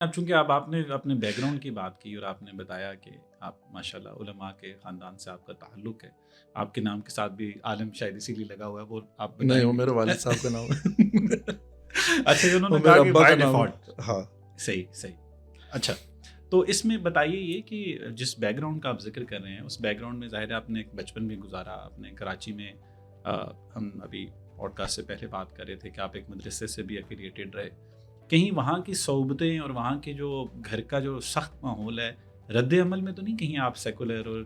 اب چونکہ اب آپ نے اپنے بیک گراؤنڈ کی بات کی اور آپ نے بتایا کہ آپ ماشاءاللہ علماء کے خاندان سے آپ کا تعلق ہے، آپ کے نام کے ساتھ بھی عالم شاید اسی لیے لگا ہوا ہے، وہ آپ نہیں، بتائیں وہ گے؟ میرے والد صاحب کا نام ہے۔ اچھا، یہ انہوں وہ نے میرے کہا کہ ابا کا بائی نام ڈیفالٹ. ہے۔ ہاں، صحیح. اچھا، تو اس میں بتائیے یہ کہ جس بیک گراؤنڈ کا آپ ذکر کر رہے ہیں، اس بیک گراؤنڈ میں ظاہر ہے آپ نے ایک بچپن بھی گزارا، آپ نے کراچی میں ہم ابھی پوڈ کاسٹ سے پہلے بات کر رہے تھے کہ آپ ایک مدرسے سے بھی ایفیلیٹڈ رہے، کہیں وہاں کی صحبتیں اور وہاں کے جو گھر کا جو سخت ماحول ہے، رد عمل میں تو نہیں کہیں آپ سیکولر اور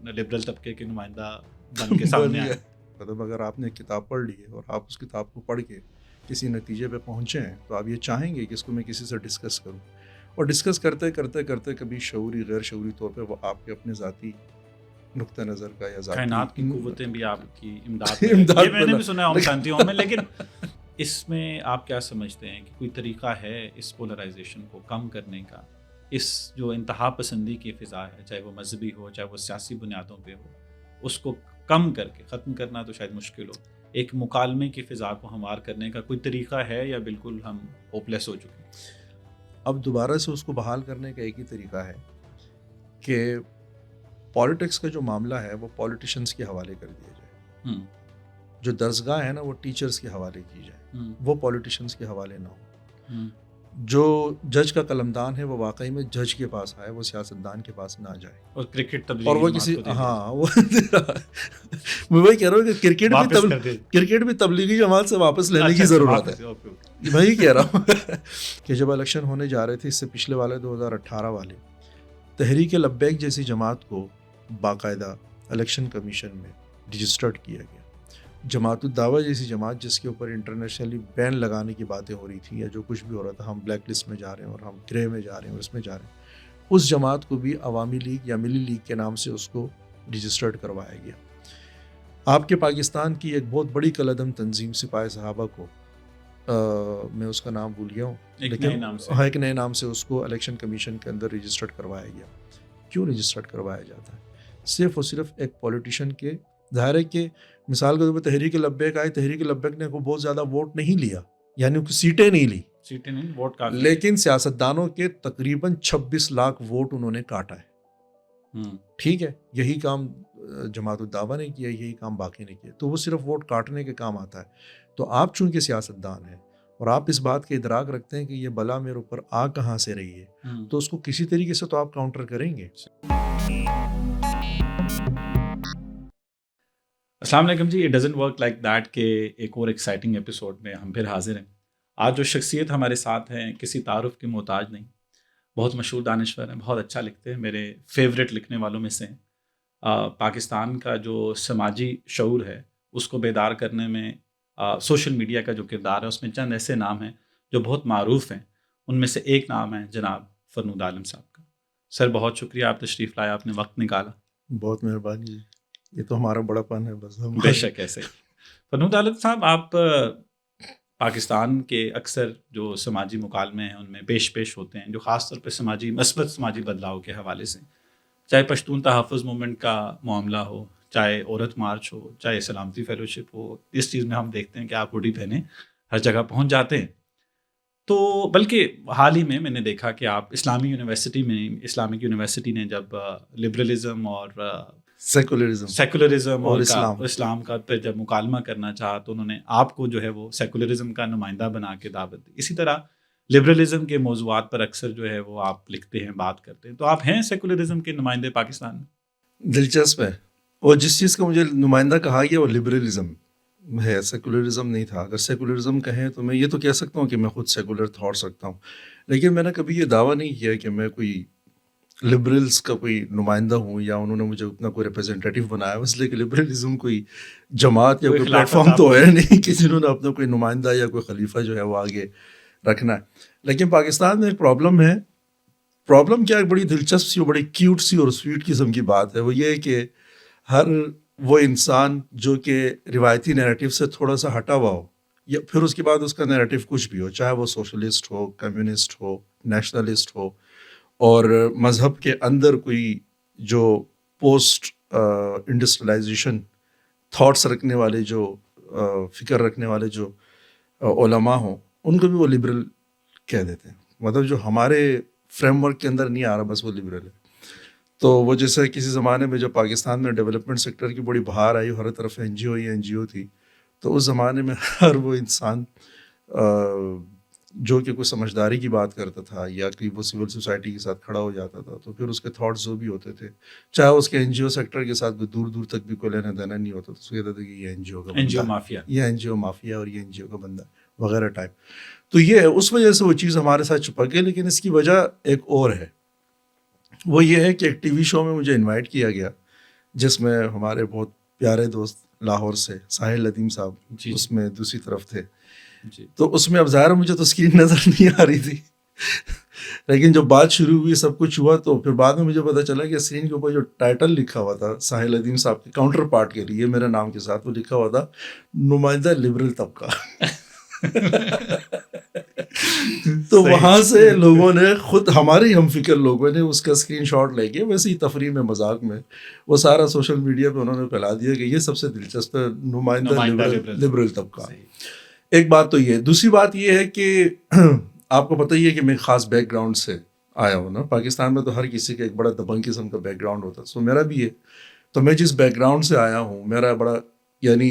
لبرل طبقے کے نمائندہ بن کے سامنے بولیے، آئے؟ مطلب اگر آپ نے کتاب پڑھ لی ہے اور آپ اس کتاب کو پڑھ کے کسی نتیجے پہ پہنچے ہیں تو آپ یہ چاہیں گے کہ اس کو میں کسی سے ڈسکس کروں، اور ڈسکس کرتے کرتے کرتے کبھی شعوری غیر شعوری طور پہ وہ آپ کے اپنے ذاتی نقطہ نظر کا یا ذاتی کائنات کی قوتیں بھی آپ کی امداد میں امداد یہ میں نے بھی سنا ہے اوم لیکن شانتی اوم میں، لیکن اس میں آپ کیا سمجھتے ہیں کہ کوئی طریقہ ہے اس پولرائزیشن کو کم کرنے کا، اس جو انتہا پسندی کی فضا ہے، چاہے وہ مذہبی ہو چاہے وہ سیاسی بنیادوں پہ ہو، اس کو کم کر کے ختم کرنا تو شاید مشکل ہو، ایک مکالمے کی فضا کو ہموار کرنے کا کوئی طریقہ ہے یا بالکل ہم ہوپلیس ہو چکے ہیں؟ اب دوبارہ سے اس کو بحال کرنے کا ایک ہی طریقہ ہے کہ پالیٹکس کا جو معاملہ ہے وہ پولیٹیشنز کے حوالے کر دیا جائے، جو درسگاہ ہے نا وہ ٹیچرز کے حوالے کی جائے، وہ پولیٹیشنز کے حوالے نہ ہو، جو جج کا قلمدان ہے وہ واقعی میں جج کے پاس آئے، وہ سیاستدان کے پاس نہ جائے، اور کرکٹ اور تبلیغی وہ جماعت کسی کو دے دیا ہاں وہ میں وہی کہہ رہا ہوں کہ واپس کر دے. کرکٹ بھی تبلیغی جماعت سے واپس لینے کی اچھا، ضرورت واپس، ہے، اوکے. وہی کہہ رہا ہوں کہ جب الیکشن ہونے جا رہے تھے اس سے پچھلے والے 2018 والے، تحریک لبیک جیسی جماعت کو باقاعدہ الیکشن کمیشن میں رجسٹرڈ کیا گیا، جماعت الدعوہ جیسی جماعت جس کے اوپر انٹرنیشنلی بین لگانے کی باتیں ہو رہی تھیں یا جو کچھ بھی ہو رہا تھا، ہم بلیک لسٹ میں جا رہے ہیں اور ہم گرے میں جا رہے ہیں اور اس میں جا رہے ہیں، اس جماعت کو بھی عوامی لیگ یا ملی لیگ کے نام سے اس کو رجسٹرڈ کروایا گیا۔ آپ کے پاکستان کی ایک بہت بڑی کالعدم تنظیم سپاہی صحابہ کو میں اس کا نام بھول گیا ہوں، لیکن ایک نئے نام سے اس کو الیکشن کمیشن کے اندر رجسٹرڈ کروایا گیا۔ کیوں رجسٹرڈ کروایا جاتا ہے؟ صرف اور صرف ایک پولیٹیشین کے، ظاہر ہے کہ مثال کے طور پہ تحریک لبیک آئی، تحریک لبیک نے کوئی بہت زیادہ ووٹ نہیں لیا، یعنی سیٹیں نہیں لی، ووٹ کافی، لیکن سیاستدانوں کے تقریباً 26 لاکھ ووٹ انہوں نے کاٹا ہے۔ ٹھیک ہے، یہی کام جماعت الدعوہ نے کیا، یہی کام باقی نے کیا، تو وہ صرف ووٹ کاٹنے کے کام آتا ہے۔ تو آپ چونکہ سیاستدان ہیں اور آپ اس بات کے ادراک رکھتے ہیں کہ یہ بلا میرے اوپر آ کہاں سے رہی ہے، تو اس کو کسی طریقے سے تو آپ کاؤنٹر کریں گے۔ السلام علیکم جی، it doesn't work like that کہ ایک اور ایکسائٹنگ ایپیسوڈ میں ہم پھر حاضر ہیں۔ آج جو شخصیت ہمارے ساتھ ہیں کسی تعارف کے محتاج نہیں، بہت مشہور دانشور ہیں، بہت اچھا لکھتے ہیں، میرے فیوریٹ لکھنے والوں میں سے ہیں۔ پاکستان کا جو سماجی شعور ہے اس کو بیدار کرنے میں سوشل میڈیا کا جو کردار ہے اس میں چند ایسے نام ہیں جو بہت معروف ہیں، ان میں سے ایک نام ہے جناب فرنود عالم صاحب کا۔ سر بہت شکریہ، آپ تشریف لائے، آپ نے وقت نکالا۔ بہت مہربانی جی، یہ تو ہمارا بڑا پن ہے بس۔ بے شک ایسے فرنود عالم صاحب، آپ پاکستان کے اکثر جو سماجی مکالمے ہیں ان میں پیش ہوتے ہیں جو خاص طور پہ مثبت سماجی بدلاؤ کے حوالے سے، چاہے پشتون تحفظ موومنٹ کا معاملہ ہو، چاہے عورت مارچ ہو، چاہے سلامتی فیلوشپ ہو، اس چیز میں ہم دیکھتے ہیں کہ آپ ہوڈی پہنے ہر جگہ پہنچ جاتے ہیں۔ تو بلکہ حال ہی میں نے دیکھا کہ آپ اسلامک یونیورسٹی نے جب لبرلزم اور سیکولرزم اور اسلام کا پہ جب مکالمہ کرنا چاہا تو انہوں نے آپ کو جو ہے وہ سیکولرزم کا نمائندہ بنا کے دعوت دی۔ اسی طرح لبرلزم کے موضوعات پر اکثر جو ہے وہ آپ لکھتے ہیں، بات کرتے ہیں، تو آپ ہیں سیکولرزم کے نمائندے پاکستان میں؟ دلچسپ ہے، اور جس چیز کا مجھے نمائندہ کہا گیا وہ لبرلزم ہے، سیکولرزم نہیں تھا۔ اگر سیکولرزم کہیں تو میں یہ تو کہہ سکتا ہوں کہ میں خود سیکولر تھاٹ رکھتا ہوں، لیکن میں نے کبھی یہ دعویٰ نہیں کیا کہ میں کوئی لبرلز کا کوئی نمائندہ ہوں یا انہوں نے مجھے اتنا کوئی ریپرزینٹیٹیو بنایا، اس لیے کہ لبرلزم کوئی جماعت یا کوئی پلیٹ فارم تو ہے نہیں کہ جنہوں نے اپنا کوئی نمائندہ یا کوئی خلیفہ جو ہے وہ آگے رکھنا ہے۔ لیکن پاکستان میں ایک پرابلم ہے، پرابلم کیا، ایک بڑی دلچسپ سی اور بڑی کیوٹ سی اور سویٹ قسم کی بات ہے، وہ یہ ہے کہ ہر وہ انسان جو کہ روایتی نیریٹو سے تھوڑا سا ہٹا ہوا ہو، یا پھر اس کے بعد اس کا نیریٹو کچھ بھی ہو، چاہے وہ سوشلسٹ ہو، کمیونسٹ ہو، نیشنلسٹ ہو، اور مذہب کے اندر کوئی جو پوسٹ انڈسٹریلائزیشن تھاٹس رکھنے والے، جو فکر رکھنے والے جو علماء ہوں، ان کو بھی وہ لبرل کہہ دیتے ہیں۔ مطلب جو ہمارے فریم ورک کے اندر نہیں آ رہا بس وہ لبرل ہے. تو وہ جیسے کسی زمانے میں جب پاکستان میں ڈیولپمنٹ سیکٹر کی بڑی بہار آئی، ہر طرف NGO ہی NGO تھی، تو اس زمانے میں ہر وہ انسان جو کہ کوئی سمجھداری کی بات کرتا تھا یا کہ وہ سول سوسائٹی کے ساتھ کھڑا ہو جاتا تھا، تو پھر اس کے تھاٹس جو بھی ہوتے تھے، چاہے اس کے NGO سیکٹر کے ساتھ دور دور تک بھی کوئی لینا دینا نہیں ہوتا، تو اس کو کہتے تھے کہ یہ NGO کا NGO بندہ، مافیا، یہ NGO مافیا اور یہ NGO کا بندہ وغیرہ ٹائپ. تو یہ ہے، اس وجہ سے وہ چیز ہمارے ساتھ چپک گئی. لیکن اس کی وجہ ایک اور ہے، وہ یہ ہے کہ ایک TV شو میں مجھے انوائٹ کیا گیا جس میں ہمارے بہت پیارے دوست لاہور سے ساحل ندیم صاحب اس میں دوسری طرف تھے. تو اس میں اب ظاہر مجھے تو اسکرین نظر نہیں آ رہی تھی لیکن جب بات شروع ہوئی، سب کچھ ہوا، تو پھر بعد میں مجھے پتا چلا کہ اسکرین کے اوپر جو ٹائٹل لکھا ہوا تھا ساحل ندیم صاحب کے کاؤنٹر پارٹ کے لیے میرے نام کے ساتھ، وہ لکھا ہوا تھا نمائندہ لبرل طبقہ. تو وہاں سے لوگوں نے خود، ہمارے ہم فکر لوگوں نے اس کا اسکرین شاٹ لے کے ویسے ہی تفریح میں مذاق میں وہ سارا سوشل میڈیا پہ انہوں نے پھیلا دیا کہ یہ سب سے دلچسپ ہے، نمائندہ لبرل طبقہ. ایک بات تو یہ. دوسری بات یہ ہے کہ آپ کو پتہ ہی ہے کہ میں خاص بیک گراؤنڈ سے آیا ہوں نا. پاکستان میں تو ہر کسی کا ایک بڑا دبنگ قسم کا بیک گراؤنڈ ہوتا ہے، سو میرا بھی ہے. تو میں جس بیک گراؤنڈ سے آیا ہوں، میرا بڑا یعنی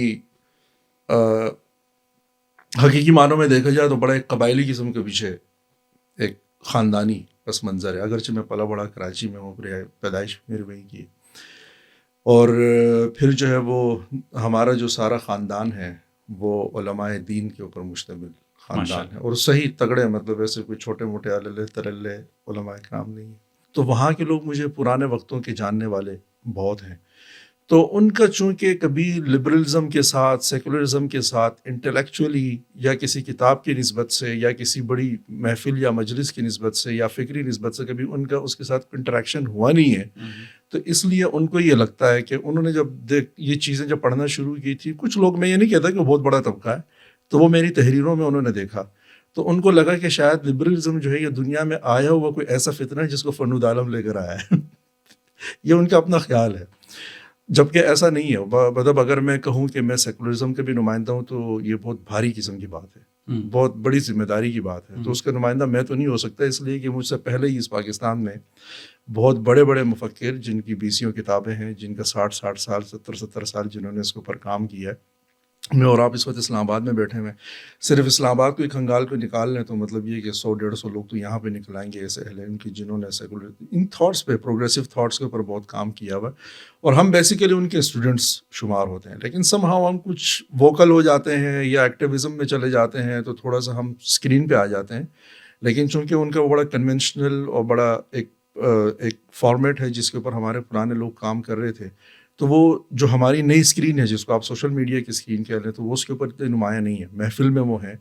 حقیقی معنوں میں دیکھا جائے تو بڑا ایک قبائلی قسم کے پیچھے ایک خاندانی پس منظر ہے. اگرچہ میں پلا بڑا کراچی میں ہوں، پیدائش میری وہیں کی ہے، اور پھر جو ہے وہ ہمارا جو سارا خاندان ہے وہ علماء دین کے اوپر مشتمل خاندان ہے، اور صحیح تگڑے، مطلب ایسے کوئی چھوٹے موٹے عللے ترلے علماء کرام نہیں ہیں. تو وہاں کے لوگ مجھے پرانے وقتوں کے جاننے والے بہت ہیں. تو ان کا چونکہ کبھی لبرلزم کے ساتھ، سیکولرزم کے ساتھ انٹلیکچولی یا کسی کتاب کی نسبت سے یا کسی بڑی محفل یا مجلس کی نسبت سے یا فکری نسبت سے کبھی ان کا اس کے ساتھ انٹریکشن ہوا نہیں ہے. تو اس لیے ان کو یہ لگتا ہے کہ انہوں نے جب یہ چیزیں جب پڑھنا شروع کی تھی، کچھ لوگ، میں یہ نہیں کہتا کہ وہ بہت بڑا طبقہ ہے، تو وہ میری تحریروں میں انہوں نے دیکھا، تو ان کو لگا کہ شاید لبرلزم جو ہے یہ دنیا میں آیا ہوا کوئی ایسا فتنہ ہے جس کو فرنود عالم لے کر آیا ہے. یہ ان کا اپنا خیال ہے، جبکہ ایسا نہیں ہے. مطلب اگر میں کہوں کہ میں سیکولرزم کا بھی نمائندہ ہوں تو یہ بہت بھاری قسم کی بات ہے، بہت بڑی ذمہ داری کی بات ہے. تو اس کا نمائندہ میں تو نہیں ہو سکتا، اس لیے کہ مجھ سے پہلے ہی اس پاکستان میں بہت بڑے بڑے مفکر جن کی 20 کتابیں ہیں، جن کا 60 سال 70 سال جنہوں نے اس کے اوپر کام کیا ہے. میں اور آپ اس وقت اسلام آباد میں بیٹھے ہوئے، صرف اسلام آباد کو ایک کھنگال کو نکال لیں تو مطلب یہ کہ 100-150 لوگ تو یہاں پہ نکل آئیں گے ایسے اہل علم کی جنہوں نے سیکولر ان تھاٹس پہ، پروگریسو تھاٹس کے اوپر بہت کام کیا ہوا ہے، اور ہم بیسیکلی ان کے اسٹوڈنٹس شمار ہوتے ہیں. لیکن سم ہاؤ ہم کچھ ووکل ہو جاتے ہیں یا ایکٹیویزم میں چلے جاتے ہیں تو تھوڑا سا ہم اسکرین پہ آ جاتے ہیں. لیکن چونکہ ان کا وہ بڑا کنونشنل اور بڑا ایک فارمیٹ ہے جس کے اوپر ہمارے پرانے لوگ کام کر رہے تھے، تو وہ جو ہماری نئی اسکرین ہے جس کو آپ سوشل میڈیا کی اسکرین کہہ رہے ہیں، تو وہ اس کے اوپر اتنے نمایاں نہیں ہے. محفل میں وہ ہیں،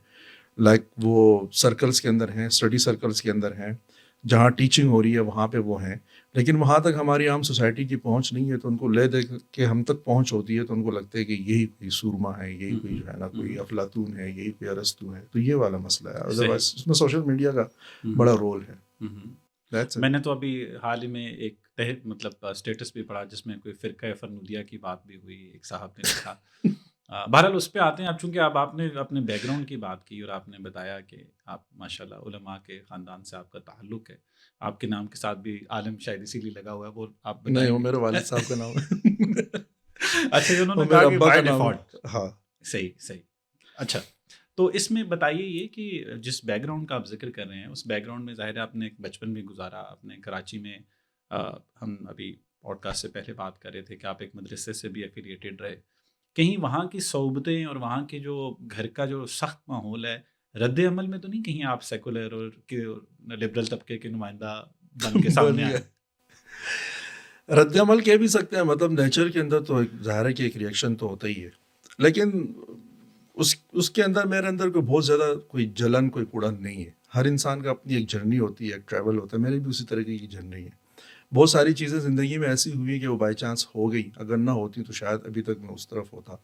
لائک وہ سرکلس کے اندر ہیں، اسٹڈی سرکلس کے اندر ہیں، جہاں ٹیچنگ ہو رہی ہے وہاں پہ وہ ہیں. لیکن وہاں تک ہماری عام سوسائٹی کی پہنچ نہیں ہے، تو ان کو لے دے کے ہم تک پہنچ ہوتی ہے تو ان کو لگتا ہے کہ یہی کوئی سورما ہے، یہی کوئی جو ہے نا کوئی افلاطون ہے، یہی کوئی ارسطو ہے. تو یہ والا مسئلہ ہے. ادروائز اس میں سوشل میڈیا کا بڑا رول ہے. میں نے تو ابھی حال ہی میں ایک مطلب اسٹیٹس بھی پڑھا جس میں کوئی فرقہ فرنودیہ کی بات بھی ہوئی، ایک صاحب نے لکھا. بہرحال اس پہ آتے ہیں. اب چونکہ اب آپ نے اپنے بیک گراؤنڈ کی بات کی اور آپ نے بتایا کہ آپ ماشاءاللہ علماء کے خاندان سے آپ کا تعلق ہے، آپ کے نام کے ساتھ بھی عالم شاید اسی لیے لگا ہوا ہے، وہ آپ نہیں، وہ میرے والد صاحب کا نام ہے. اچھا، انہوں نے کہا کہ بائی ڈیفالٹ. ہاں صحیح. اچھا، تو اس میں بتائیے یہ کہ جس بیک گراؤنڈ کا آپ ذکر کر رہے ہیں، اس بیک گراؤنڈ میں ظاہر ہے آپ نے ایک بچپن بھی گزارا، آپ نے کراچی میں، ہم ابھی پوڈ کاسٹ سے پہلے بات کر رہے تھے کہ آپ ایک مدرسے سے بھی ایفیلیٹڈ رہے. کہیں وہاں کی صحبتیں اور وہاں کے جو گھر کا جو سخت ماحول ہے، رد عمل میں تو نہیں کہیں آپ سیکولر اور لبرل طبقے کے نمائندہ بن کے سامنے آئے؟ رد عمل کہہ بھی سکتے ہیں، مطلب نیچر کے اندر تو ظاہر ہے کہ ایک ریئیکشن تو ہوتا ہی ہے. لیکن اس کے اندر میرے اندر کوئی بہت زیادہ کوئی جلن، کوئی کوڑا نہیں ہے. ہر انسان کا اپنی ایک جرنی ہوتی ہے، ایک ٹریول ہوتا ہے. میری بھی اسی طرح کی جرنی ہے. بہت ساری چیزیں زندگی میں ایسی ہوئی کہ وہ بائی چانس ہو گئی، اگر نہ ہوتی تو شاید ابھی تک میں اس طرف ہوتا.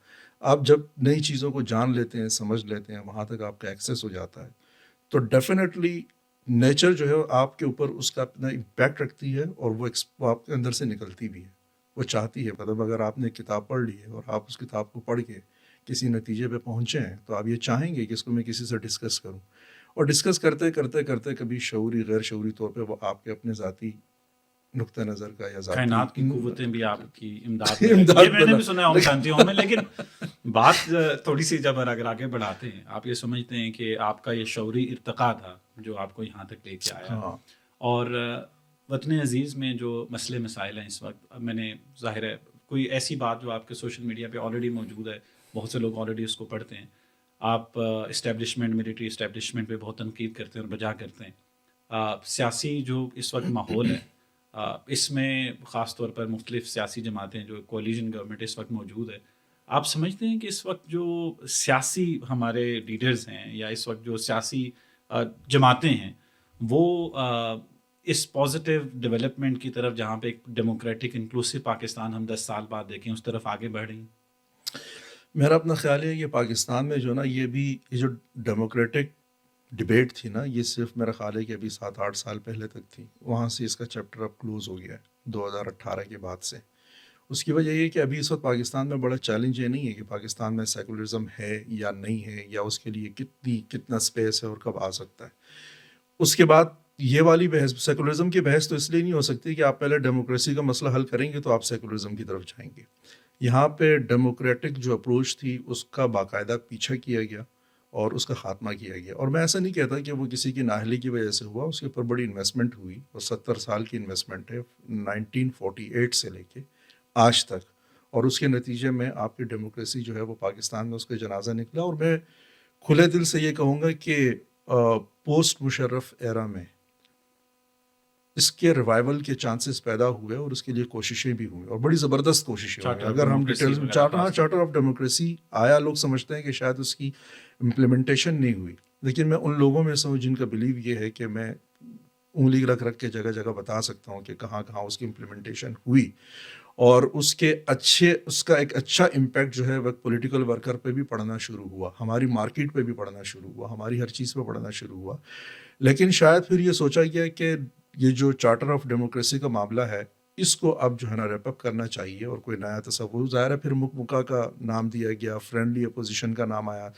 آپ جب نئی چیزوں کو جان لیتے ہیں، سمجھ لیتے ہیں، وہاں تک آپ کا ایکسیس ہو جاتا ہے، تو ڈیفینیٹلی نیچر جو ہے آپ کے اوپر اس کا اپنا امپیکٹ رکھتی ہے، اور وہ آپ کے اندر سے نکلتی بھی ہے. وہ چاہتی ہے، مطلب اگر آپ نے کتاب پڑھ لی ہے اور آپ اس کتاب کو پڑھ کے کسی نتیجے پہ پہنچے ہیں تو آپ یہ چاہیں گے کہ اس کو میں کسی سے ڈسکس کروں. اور ڈسکس کرتے کرتے کرتے کبھی شعوری غیر شعوری طور پہ وہ آپ کے اپنے ذاتی نقطہ نظر کا یا ذاتی کائنات کی قوتیں بھی آپ کی امداد میں یہ میں نے بھی سنا ہے اوم شانتی اوم میں. لیکن بات تھوڑی سی جب اگر آگے بڑھاتے ہیں, آپ یہ سمجھتے ہیں کہ آپ کا یہ شعوری ارتقا تھا جو آپ کو یہاں تک لے کے آیا, اور وطن عزیز میں جو مسئلے مسائل ہیں اس وقت, اب میں نے ظاہر ہے کوئی ایسی بات جو آپ کے سوشل میڈیا پہ آلریڈی موجود ہے, بہت سے لوگ آلریڈی اس کو پڑھتے ہیں, آپ اسٹیبلشمنٹ ملٹری اسٹیبلشمنٹ پہ بہت تنقید کرتے ہیں اور بجا کرتے ہیں. سیاسی جو اس وقت ماحول ہے اس میں خاص طور پر مختلف سیاسی جماعتیں جو کولیجن گورنمنٹ اس وقت موجود ہے, آپ سمجھتے ہیں کہ اس وقت جو سیاسی ہمارے لیڈرز ہیں یا اس وقت جو سیاسی جماعتیں ہیں وہ اس پازیٹیو ڈیولپمنٹ کی طرف, جہاں پہ ایک ڈیموکریٹک انکلوسیو پاکستان ہم 10 سال بعد دیکھیں, اس طرف آگے بڑھ رہی ہیں؟ میرا اپنا خیال ہے کہ پاکستان میں جو نا یہ جو ڈیموکریٹک ڈبیٹ تھی نا, یہ صرف میرا خیال ہے کہ ابھی 7-8 سال پہلے تک تھی, وہاں سے اس کا چیپٹر اب کلوز ہو گیا ہے 2018 کے بعد سے. اس کی وجہ یہ کہ ابھی اس وقت پاکستان میں بڑا چیلنج یہ نہیں ہے کہ پاکستان میں سیکولرزم ہے یا نہیں ہے, یا اس کے لیے کتنا اسپیس ہے اور کب آ سکتا ہے. اس کے بعد یہ والی بحث, سیکولرزم کی بحث تو اس لیے نہیں ہو سکتی کہ آپ پہلے ڈیموکریسی کا مسئلہ حل کریں گے تو آپ سیکولرزم کی طرف جائیں گے. یہاں پہ ڈیموکریٹک جو اپروچ تھی اس کا باقاعدہ پیچھا کیا گیا اور اس کا خاتمہ کیا گیا. اور میں ایسا نہیں کہتا کہ وہ کسی کی نااہلی کی وجہ سے ہوا, اس کے اوپر بڑی انویسٹمنٹ ہوئی, اور 70 سال کی انویسٹمنٹ ہے 1948 سے لے کے آج تک, اور اس کے نتیجے میں آپ کی ڈیموکریسی جو ہے وہ پاکستان میں اس کا جنازہ نکلا. اور میں کھلے دل سے یہ کہوں گا کہ پوسٹ مشرف ایرا میں اس کے ریوائول کے چانسز پیدا ہوئے, اور اس کے لیے کوششیں بھی ہوئیں, اور بڑی زبردست کوششیں ہوئیں. اگر ہم ڈیٹیلز میں چارٹر آف ڈیموکریسی آیا, لوگ سمجھتے ہیں کہ شاید اس کی امپلیمنٹیشن نہیں ہوئی, لیکن میں ان لوگوں میں سے ہوں جن کا بلیو یہ ہے کہ میں انگلی رکھ کے جگہ جگہ بتا سکتا ہوں کہ کہاں کہاں اس کی امپلیمنٹیشن ہوئی, اور اس کا ایک اچھا امپیکٹ جو ہے وہ پولیٹیکل ورکر پہ بھی پڑنا شروع ہوا, ہماری مارکیٹ پہ بھی پڑنا شروع ہوا, ہماری ہر چیز پہ پڑنا شروع ہوا. لیکن شاید پھر یہ سوچا گیا کہ یہ جو چارٹر آف ڈیموکریسی کا معاملہ ہے اس کو اب جو ہے نا ریپ اپ کرنا چاہیے, اور کوئی نیا تصور. ظاہر ہے پھر مکمکا کا نام دیا گیا, فرینڈلی اپوزیشن کا نام آیا.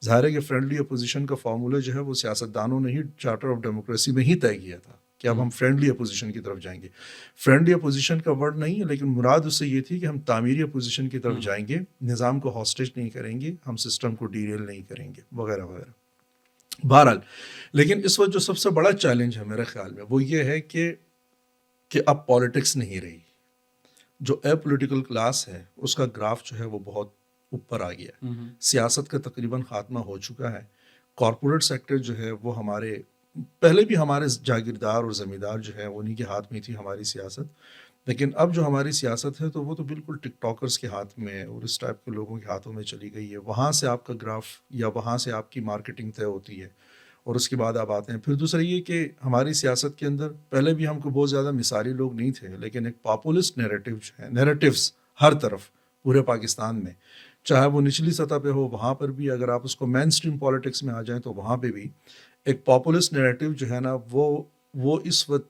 ظاہر ہے کہ فرینڈلی اپوزیشن کا فارمولہ جو ہے وہ سیاستدانوں نے ہی چارٹر آف ڈیموکریسی میں ہی طے کیا تھا کہ اب ہم فرینڈلی اپوزیشن کی طرف جائیں گے. فرینڈلی اپوزیشن کا ورڈ نہیں ہے, لیکن مراد اس سے یہ تھی کہ ہم تعمیری اپوزیشن کی طرف جائیں گے, نظام کو ہاسٹیج نہیں کریں گے, ہم سسٹم کو ڈیریل نہیں کریں گے, وغیرہ وغیرہ. بہرحال لیکن اس وقت جو سب سے بڑا چیلنج ہے میرے خیال میں وہ یہ ہے کہ اب پالیٹکس نہیں رہی. جو اے پولیٹیکل کلاس ہے اس کا گراف جو ہے وہ بہت اوپر آ گیا ہے. سیاست کا تقریباً خاتمہ ہو چکا ہے. کارپوریٹ سیکٹر جو ہے وہ ہمارے پہلے بھی ہمارے جاگیردار اور زمیندار جو ہے انہی کے ہاتھ میں تھی ہماری سیاست, لیکن اب جو ہماری سیاست ہے تو وہ تو بالکل ٹک ٹاکرز کے ہاتھ میں ہے اور اس ٹائپ کے لوگوں کے ہاتھوں میں چلی گئی ہے. وہاں سے آپ کا گراف یا وہاں سے آپ کی مارکیٹنگ طے ہوتی ہے, اور اس کے بعد آپ آتے ہیں. پھر دوسرا یہ کہ ہماری سیاست کے اندر پہلے بھی ہم کو بہت زیادہ مثالی لوگ نہیں تھے, لیکن ایک پاپولسٹ نیریٹو جو ہے, نیریٹیوز ہر طرف پورے پاکستان میں, چاہے وہ نچلی سطح پہ ہو وہاں پر بھی, اگر آپ اس کو مین اسٹریم پالیٹکس میں آ جائیں تو وہاں پہ بھی ایک پاپولسٹ نیریٹو جو ہے نا وہ اس وقت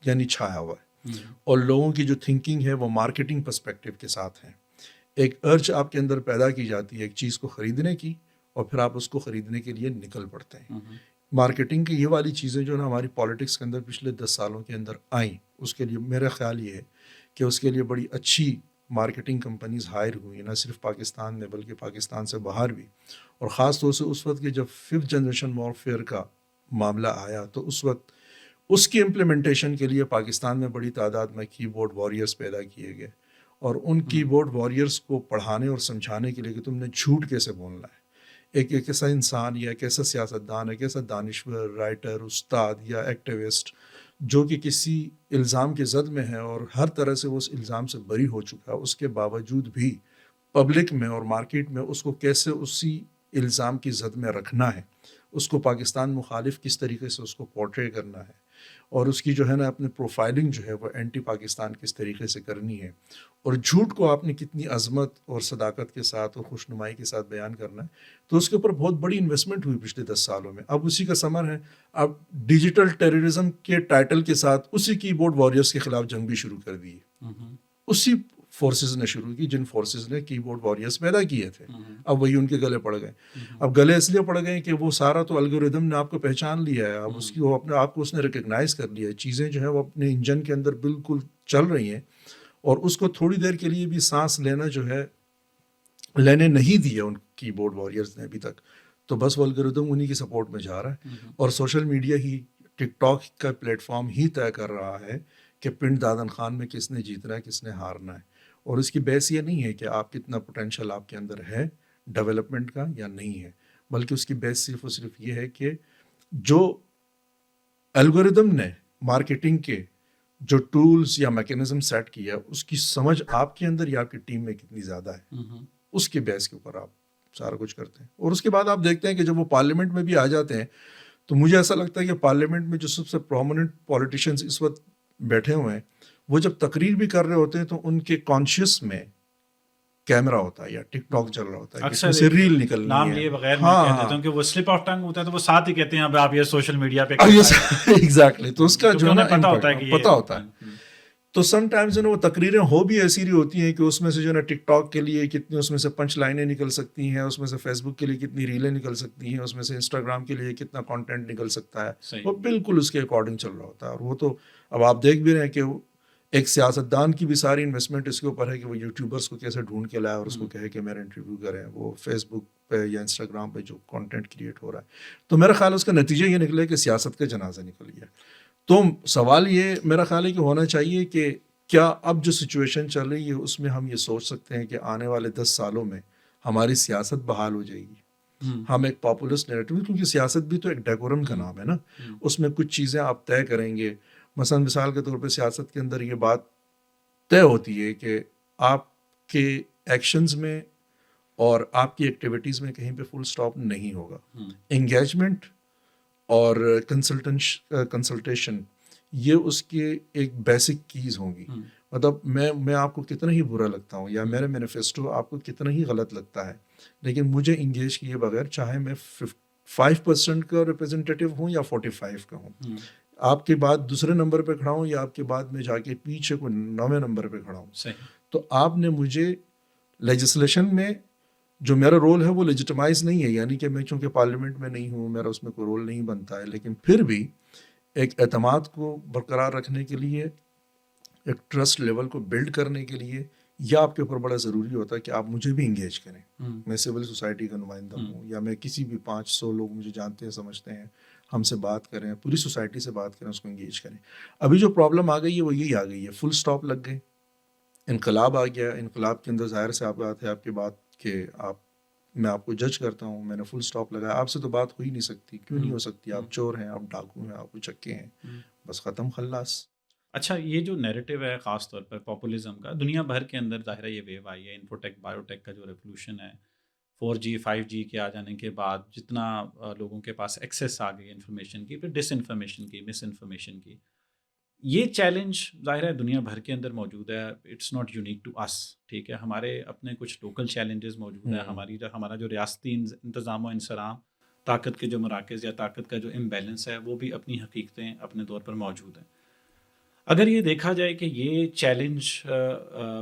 یعنی چھایا ہوا ہے, اور لوگوں کی جو تھنکنگ ہے وہ مارکیٹنگ پرسپیکٹیو کے ساتھ ہے. ایک ارج آپ کے اندر پیدا کی جاتی ہے ایک چیز کو خریدنے کی, اور پھر آپ اس کو خریدنے کے لیے نکل پڑتے ہیں. مارکیٹنگ کی یہ والی چیزیں جو نا ہماری پالیٹکس کے اندر پچھلے 10 سالوں کے اندر آئیں, اس کے لیے میرا خیال یہ ہے کہ اس کے لیے بڑی اچھی مارکیٹنگ کمپنیز ہائر ہوئی, نہ صرف پاکستان میں بلکہ پاکستان سے باہر بھی. اور خاص طور سے اس وقت کہ جب 5th جنریشن وارفیئر کا معاملہ آیا تو اس وقت اس کی امپلیمنٹیشن کے لیے پاکستان میں بڑی تعداد میں کی بورڈ واریئرس پیدا کیے گئے, اور ان کی بورڈ واریئرس کو پڑھانے اور سمجھانے کے لیے کہ تم نے جھوٹ کیسے بولنا ہے. ایک ایسا انسان یا ایک ایسا سیاستدان, ایک ایسا دانشور, رائٹر, استاد یا ایکٹیوسٹ جو کہ کسی الزام کے زد میں ہے اور ہر طرح سے وہ اس الزام سے بری ہو چکا ہے, اس کے باوجود بھی پبلک میں اور مارکیٹ میں اس کو کیسے اسی الزام کی زد میں رکھنا ہے, اس کو پاکستان مخالف کس طریقے سے اس کو پورٹری کرنا ہے, اور اس کی جو ہے نا اپنے پروفائلنگ جو ہے وہ اینٹی پاکستان کس طریقے سے کرنی ہے, اور جھوٹ کو آپ نے کتنی عظمت اور صداقت کے ساتھ اور خوشنمائی کے ساتھ بیان کرنا ہے. تو اس کے اوپر بہت بڑی انویسٹمنٹ ہوئی پچھلے 10 سالوں میں. اب اسی کا ثمر ہے, اب ڈیجیٹل ٹیررزم کے ٹائٹل کے ساتھ اسی کی بورڈ واریئرس کے خلاف جنگ بھی شروع کر دی ہے, اسی فورسز نے شروع کی، جن فورسز نے کی بورڈ واریئرس پیدا کیے تھے، اب وہی ان کے گلے پڑ گئے. اب گلے اس لیے پڑ گئے کہ وہ سارا تو الگوریدم نے آپ کو پہچان لیا ہے، اب اس کی وہ اپنے آپ کو اس نے ریکگنائز کر لیا ہے، چیزیں جو ہے وہ اپنے انجن کے اندر بالکل چل رہی ہیں، اور اس کو تھوڑی دیر کے لیے بھی سانس لینا جو ہے لینے نہیں دیا ان کی بورڈ واریئرز نے ابھی تک. تو بس وہ الگوریدم انہی کی سپورٹ میں جا رہا ہے، اور سوشل میڈیا ہی، ٹک ٹاک کا پلیٹ فارم ہی طے کر رہا ہے کہ پنڈ دادن خان میں کس نے جیتنا ہے، کس نے ہارنا ہے. اور اس کی بحث یہ نہیں ہے کہ آپ کتنا پوٹینشیل آپ کے اندر ہے ڈیولپمنٹ کا یا نہیں ہے، بلکہ اس کی بحث صرف اور صرف یہ ہے کہ جو الگوریدم نے مارکیٹنگ کے جو ٹولز یا میکینزم سیٹ کیا ہے، اس کی سمجھ آپ کے اندر یا آپ کی ٹیم میں کتنی زیادہ ہے، اس کی بیس کے اوپر آپ سارا کچھ کرتے ہیں. اور اس کے بعد آپ دیکھتے ہیں کہ جب وہ پارلیمنٹ میں بھی آ جاتے ہیں تو مجھے ایسا لگتا ہے کہ پارلیمنٹ میں جو سب سے پرومیننٹ پولیٹیشینز اس وقت بیٹھے ہوئے ہیں، وہ جب تقریر بھی کر رہے ہوتے ہیں تو ان کے کانشیس میں کیمرہ ہوتا ہے یا ٹک ٹاک چل رہا ہوتا ہے، اکثر سے ریل نکلنی نام ہے. لیے بغیر میں کہہ دیتا ہوں کہ وہ سلپ آف ٹنگ ہوتا ہے، تو وہ ساتھ ہی کہتے ہیں اب آپ یہ سوشل میڈیا پہ ایگزیکٹلی. تو اس کا جو ہے پتا ہوتا ہے کہ پتا ہوتا ہے. تو سم ٹائمز وہ تقریریں ہو بھی ایسی رہی ہوتی ہیں کہ اس میں سے جو ہے نا ٹک ٹاک کے لیے کتنی اس میں سے پنچ لائنیں نکل سکتی ہیں، اس میں سے فیس بک کے لیے کتنی ریلیں نکل سکتی ہیں، اس میں سے انسٹاگرام کے لیے کتنا کانٹینٹ نکل سکتا ہے، وہ بالکل اس کے اکارڈنگ چل رہا ہوتا ہے. اور وہ تو اب آپ دیکھ بھی رہے ہیں کہ ایک سیاستدان کی بھی ساری انویسٹمنٹ اس کے اوپر ہے کہ وہ یوٹیوبرس کو کیسے ڈھونڈ کے لائے اور اس کو کہے کہ میرا انٹرویو کریں. وہ فیس بک پہ یا انسٹاگرام پہ جو کانٹینٹ کریٹ ہو رہا ہے، تو میرا خیال اس کا نتیجہ یہ نکلے کہ سیاست کا جنازہ نکل گیا. تو سوال یہ میرا خیال ہے کہ ہونا چاہیے کہ کیا اب جو سچویشن چل رہی ہے اس میں ہم یہ سوچ سکتے ہیں کہ آنے والے 10 سالوں میں ہماری سیاست بحال ہو جائے گی، ہم ایک پاپولسٹ نیریٹو، کیونکہ سیاست بھی تو ایک ڈیکورم کا نام ہے نا، اس میں کچھ چیزیں آپ طے کریں گے. مثلا مثال کے طور پہ سیاست کے اندر یہ بات طے ہوتی ہے کہ آپ کے ایکشنز میں اور آپ کی ایکٹیویٹیز میں کہیں پہ فل سٹاپ نہیں ہوگا. انگیجمنٹ اور کنسلٹیشن یہ اس کے ایک بیسک کیز ہوں گی. مطلب میں آپ کو کتنا ہی برا لگتا ہوں یا میرا مینیفیسٹو آپ کو کتنا ہی غلط لگتا ہے، لیکن مجھے انگیج کیے بغیر، چاہے میں 5% کا ریپرزنٹیٹیو ہوں یا 45 کا ہوں، آپ کے بعد دوسرے نمبر پہ کھڑا ہوں یا آپ کے بعد میں جا کے پیچھے کو 9ویں نمبر پہ کھڑا ہوں، تو آپ نے مجھے لیجسلیشن میں جو میرا رول ہے وہ لیجیٹمائز نہیں ہے. یعنی کہ میں چونکہ پارلیمنٹ میں نہیں ہوں، میرا اس میں کوئی رول نہیں بنتا ہے، لیکن پھر بھی ایک اعتماد کو برقرار رکھنے کے لیے، ایک ٹرسٹ لیول کو بلڈ کرنے کے لیے، یا آپ کے اوپر بڑا ضروری ہوتا ہے کہ آپ مجھے بھی انگیج کریں. میں سول سوسائٹی کا نمائندہ ہوں یا میں کسی بھی 500 لوگ مجھے جانتے ہیں، سمجھتے ہیں، ہم سے بات کریں، پوری سوسائٹی سے بات کریں، اس کو انگیج کریں. ابھی جو پرابلم آ گئی ہے وہ یہی آ گئی ہے، فل سٹاپ لگ گئے، انقلاب آ گیا. انقلاب کے اندر ظاہر سے آپ بات ہے آپ کی بات کہ میں آپ کو جج کرتا ہوں، میں نے فل سٹاپ لگایا، آپ سے تو بات ہو ہی نہیں سکتی. کیوں نہیں ہو سکتی؟ آپ چور ہیں، آپ ڈاکو ہیں، آپ چکے ہیں، بس ختم خلاص. اچھا، یہ جو نیریٹو ہے خاص طور پر پاپولزم کا، دنیا بھر کے اندر ظاہر ہے یہ ویو آئی ہے، انفوٹیک بایوٹیک کا جو ریولوشن ہے، 4G 5G کے آ جانے کے بعد جتنا لوگوں کے پاس ایکسیس آ گئی انفارمیشن کی، پھر ڈس انفارمیشن کی، مس انفارمیشن کی، یہ چیلنج ظاہر ہے دنیا بھر کے اندر موجود ہے. اٹس ناٹ یونیک ٹو اس، ٹھیک ہے، ہمارے اپنے کچھ لوکل چیلنجز موجود ہیں. ہمارا جو ریاستی انتظام و انصرام، طاقت کے جو مراکز یا طاقت کا جو امبیلنس ہے، وہ بھی اپنی حقیقتیں اپنے طور پر موجود ہیں. اگر یہ دیکھا جائے کہ یہ چیلنج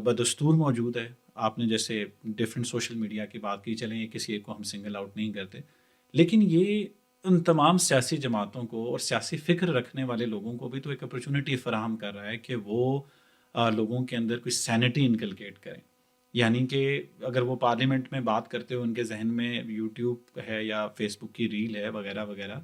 بدستور موجود ہے، آپ نے جیسے ڈفرینٹ سوشل میڈیا کی بات کی، چلیں یہ کسی ایک کو ہم سنگل آؤٹ نہیں کرتے، لیکن یہ ان تمام سیاسی جماعتوں کو اور سیاسی فکر رکھنے والے لوگوں کو بھی تو ایک اپرچونٹی فراہم کر رہا ہے کہ وہ لوگوں کے اندر کچھ سینٹی انکلکیٹ کریں. یعنی کہ اگر وہ پارلیمنٹ میں بات کرتے ہو، ان کے ذہن میں یوٹیوب ہے یا فیس بک کی ریل ہے وغیرہ وغیرہ،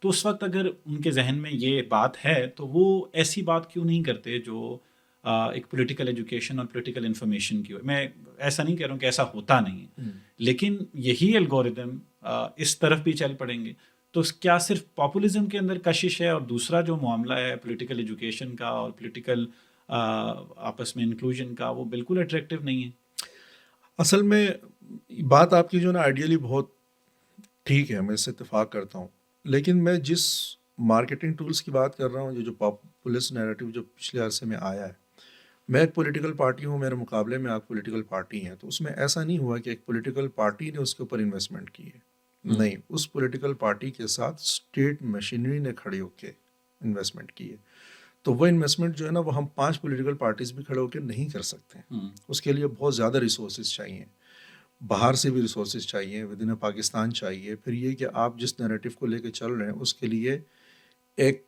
تو اس وقت اگر ان کے ذہن میں یہ بات ہے تو وہ ایسی بات کیوں نہیں کرتے جو ایک پولیٹیکل ایجوکیشن اور پولیٹیکل انفارمیشن کی ہو. میں ایسا نہیں کہہ رہا ہوں کہ ایسا ہوتا نہیں ہے، لیکن یہی الگوریدم اس طرف بھی چل پڑیں گے. تو کیا صرف پاپولزم کے اندر کشش ہے، اور دوسرا جو معاملہ ہے پولیٹیکل ایجوکیشن کا اور پولیٹیکل آپس میں انکلوژن کا، وہ بالکل اٹریکٹیو نہیں ہے؟ اصل میں بات آپ کی جو نا آئیڈیلی بہت ٹھیک ہے، میں اس سے اتفاق کرتا ہوں، لیکن میں جس مارکیٹنگ ٹولز کی بات کر رہا ہوں، جو پاپولسٹ نیریٹو جو پچھلے عرصے میں آیا ہے، میں ایک پولیٹیکل پارٹی ہوں، میرے مقابلے میں آپ پولیٹیکل پارٹی ہیں، تو اس میں ایسا نہیں ہوا کہ ایک پولیٹیکل پارٹی نے اس کے اوپر انویسٹمنٹ کی ہے. نہیں، اس پولیٹیکل پارٹی کے ساتھ اسٹیٹ مشینری نے کھڑے ہو کے انویسٹمنٹ کی ہے. تو وہ انویسٹمنٹ جو ہے نا وہ ہم 5 پولیٹیکل پارٹیز بھی کھڑے ہو کے نہیں کر سکتے. اس کے لیے بہت زیادہ ریسورسز چاہیے, باہر سے بھی ریسورسز چاہیے, ود ان پاکستان چاہیے. پھر یہ کہ آپ جس نیریٹو کو لے کے چل رہے ہیں اس کے لیے ایک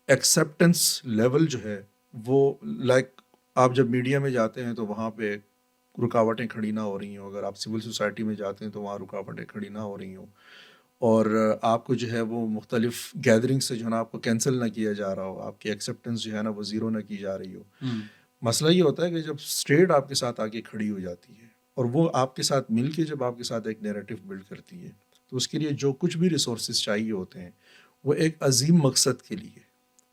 ایکسیپٹنس لیول جو ہے وہ لائک آپ جب میڈیا میں جاتے ہیں تو وہاں پہ رکاوٹیں کھڑی نہ ہو رہی ہوں, اگر آپ سول سوسائٹی میں جاتے ہیں تو وہاں رکاوٹیں کھڑی نہ ہو رہی ہوں, اور آپ کو جو ہے وہ مختلف گیدرنگ سے جو ہے نا آپ کو کینسل نہ کیا جا رہا ہو, آپ کی ایکسیپٹنس جو ہے نا وہ زیرو نہ کی جا رہی ہو. مسئلہ یہ ہوتا ہے کہ جب اسٹیٹ آپ کے ساتھ آگے کھڑی ہو جاتی ہے اور وہ آپ کے ساتھ مل کے جب آپ کے ساتھ ایک نیریٹو بلڈ کرتی ہے تو اس کے لیے جو کچھ بھی ریسورسز چاہیے ہوتے ہیں وہ ایک عظیم مقصد کے لیے,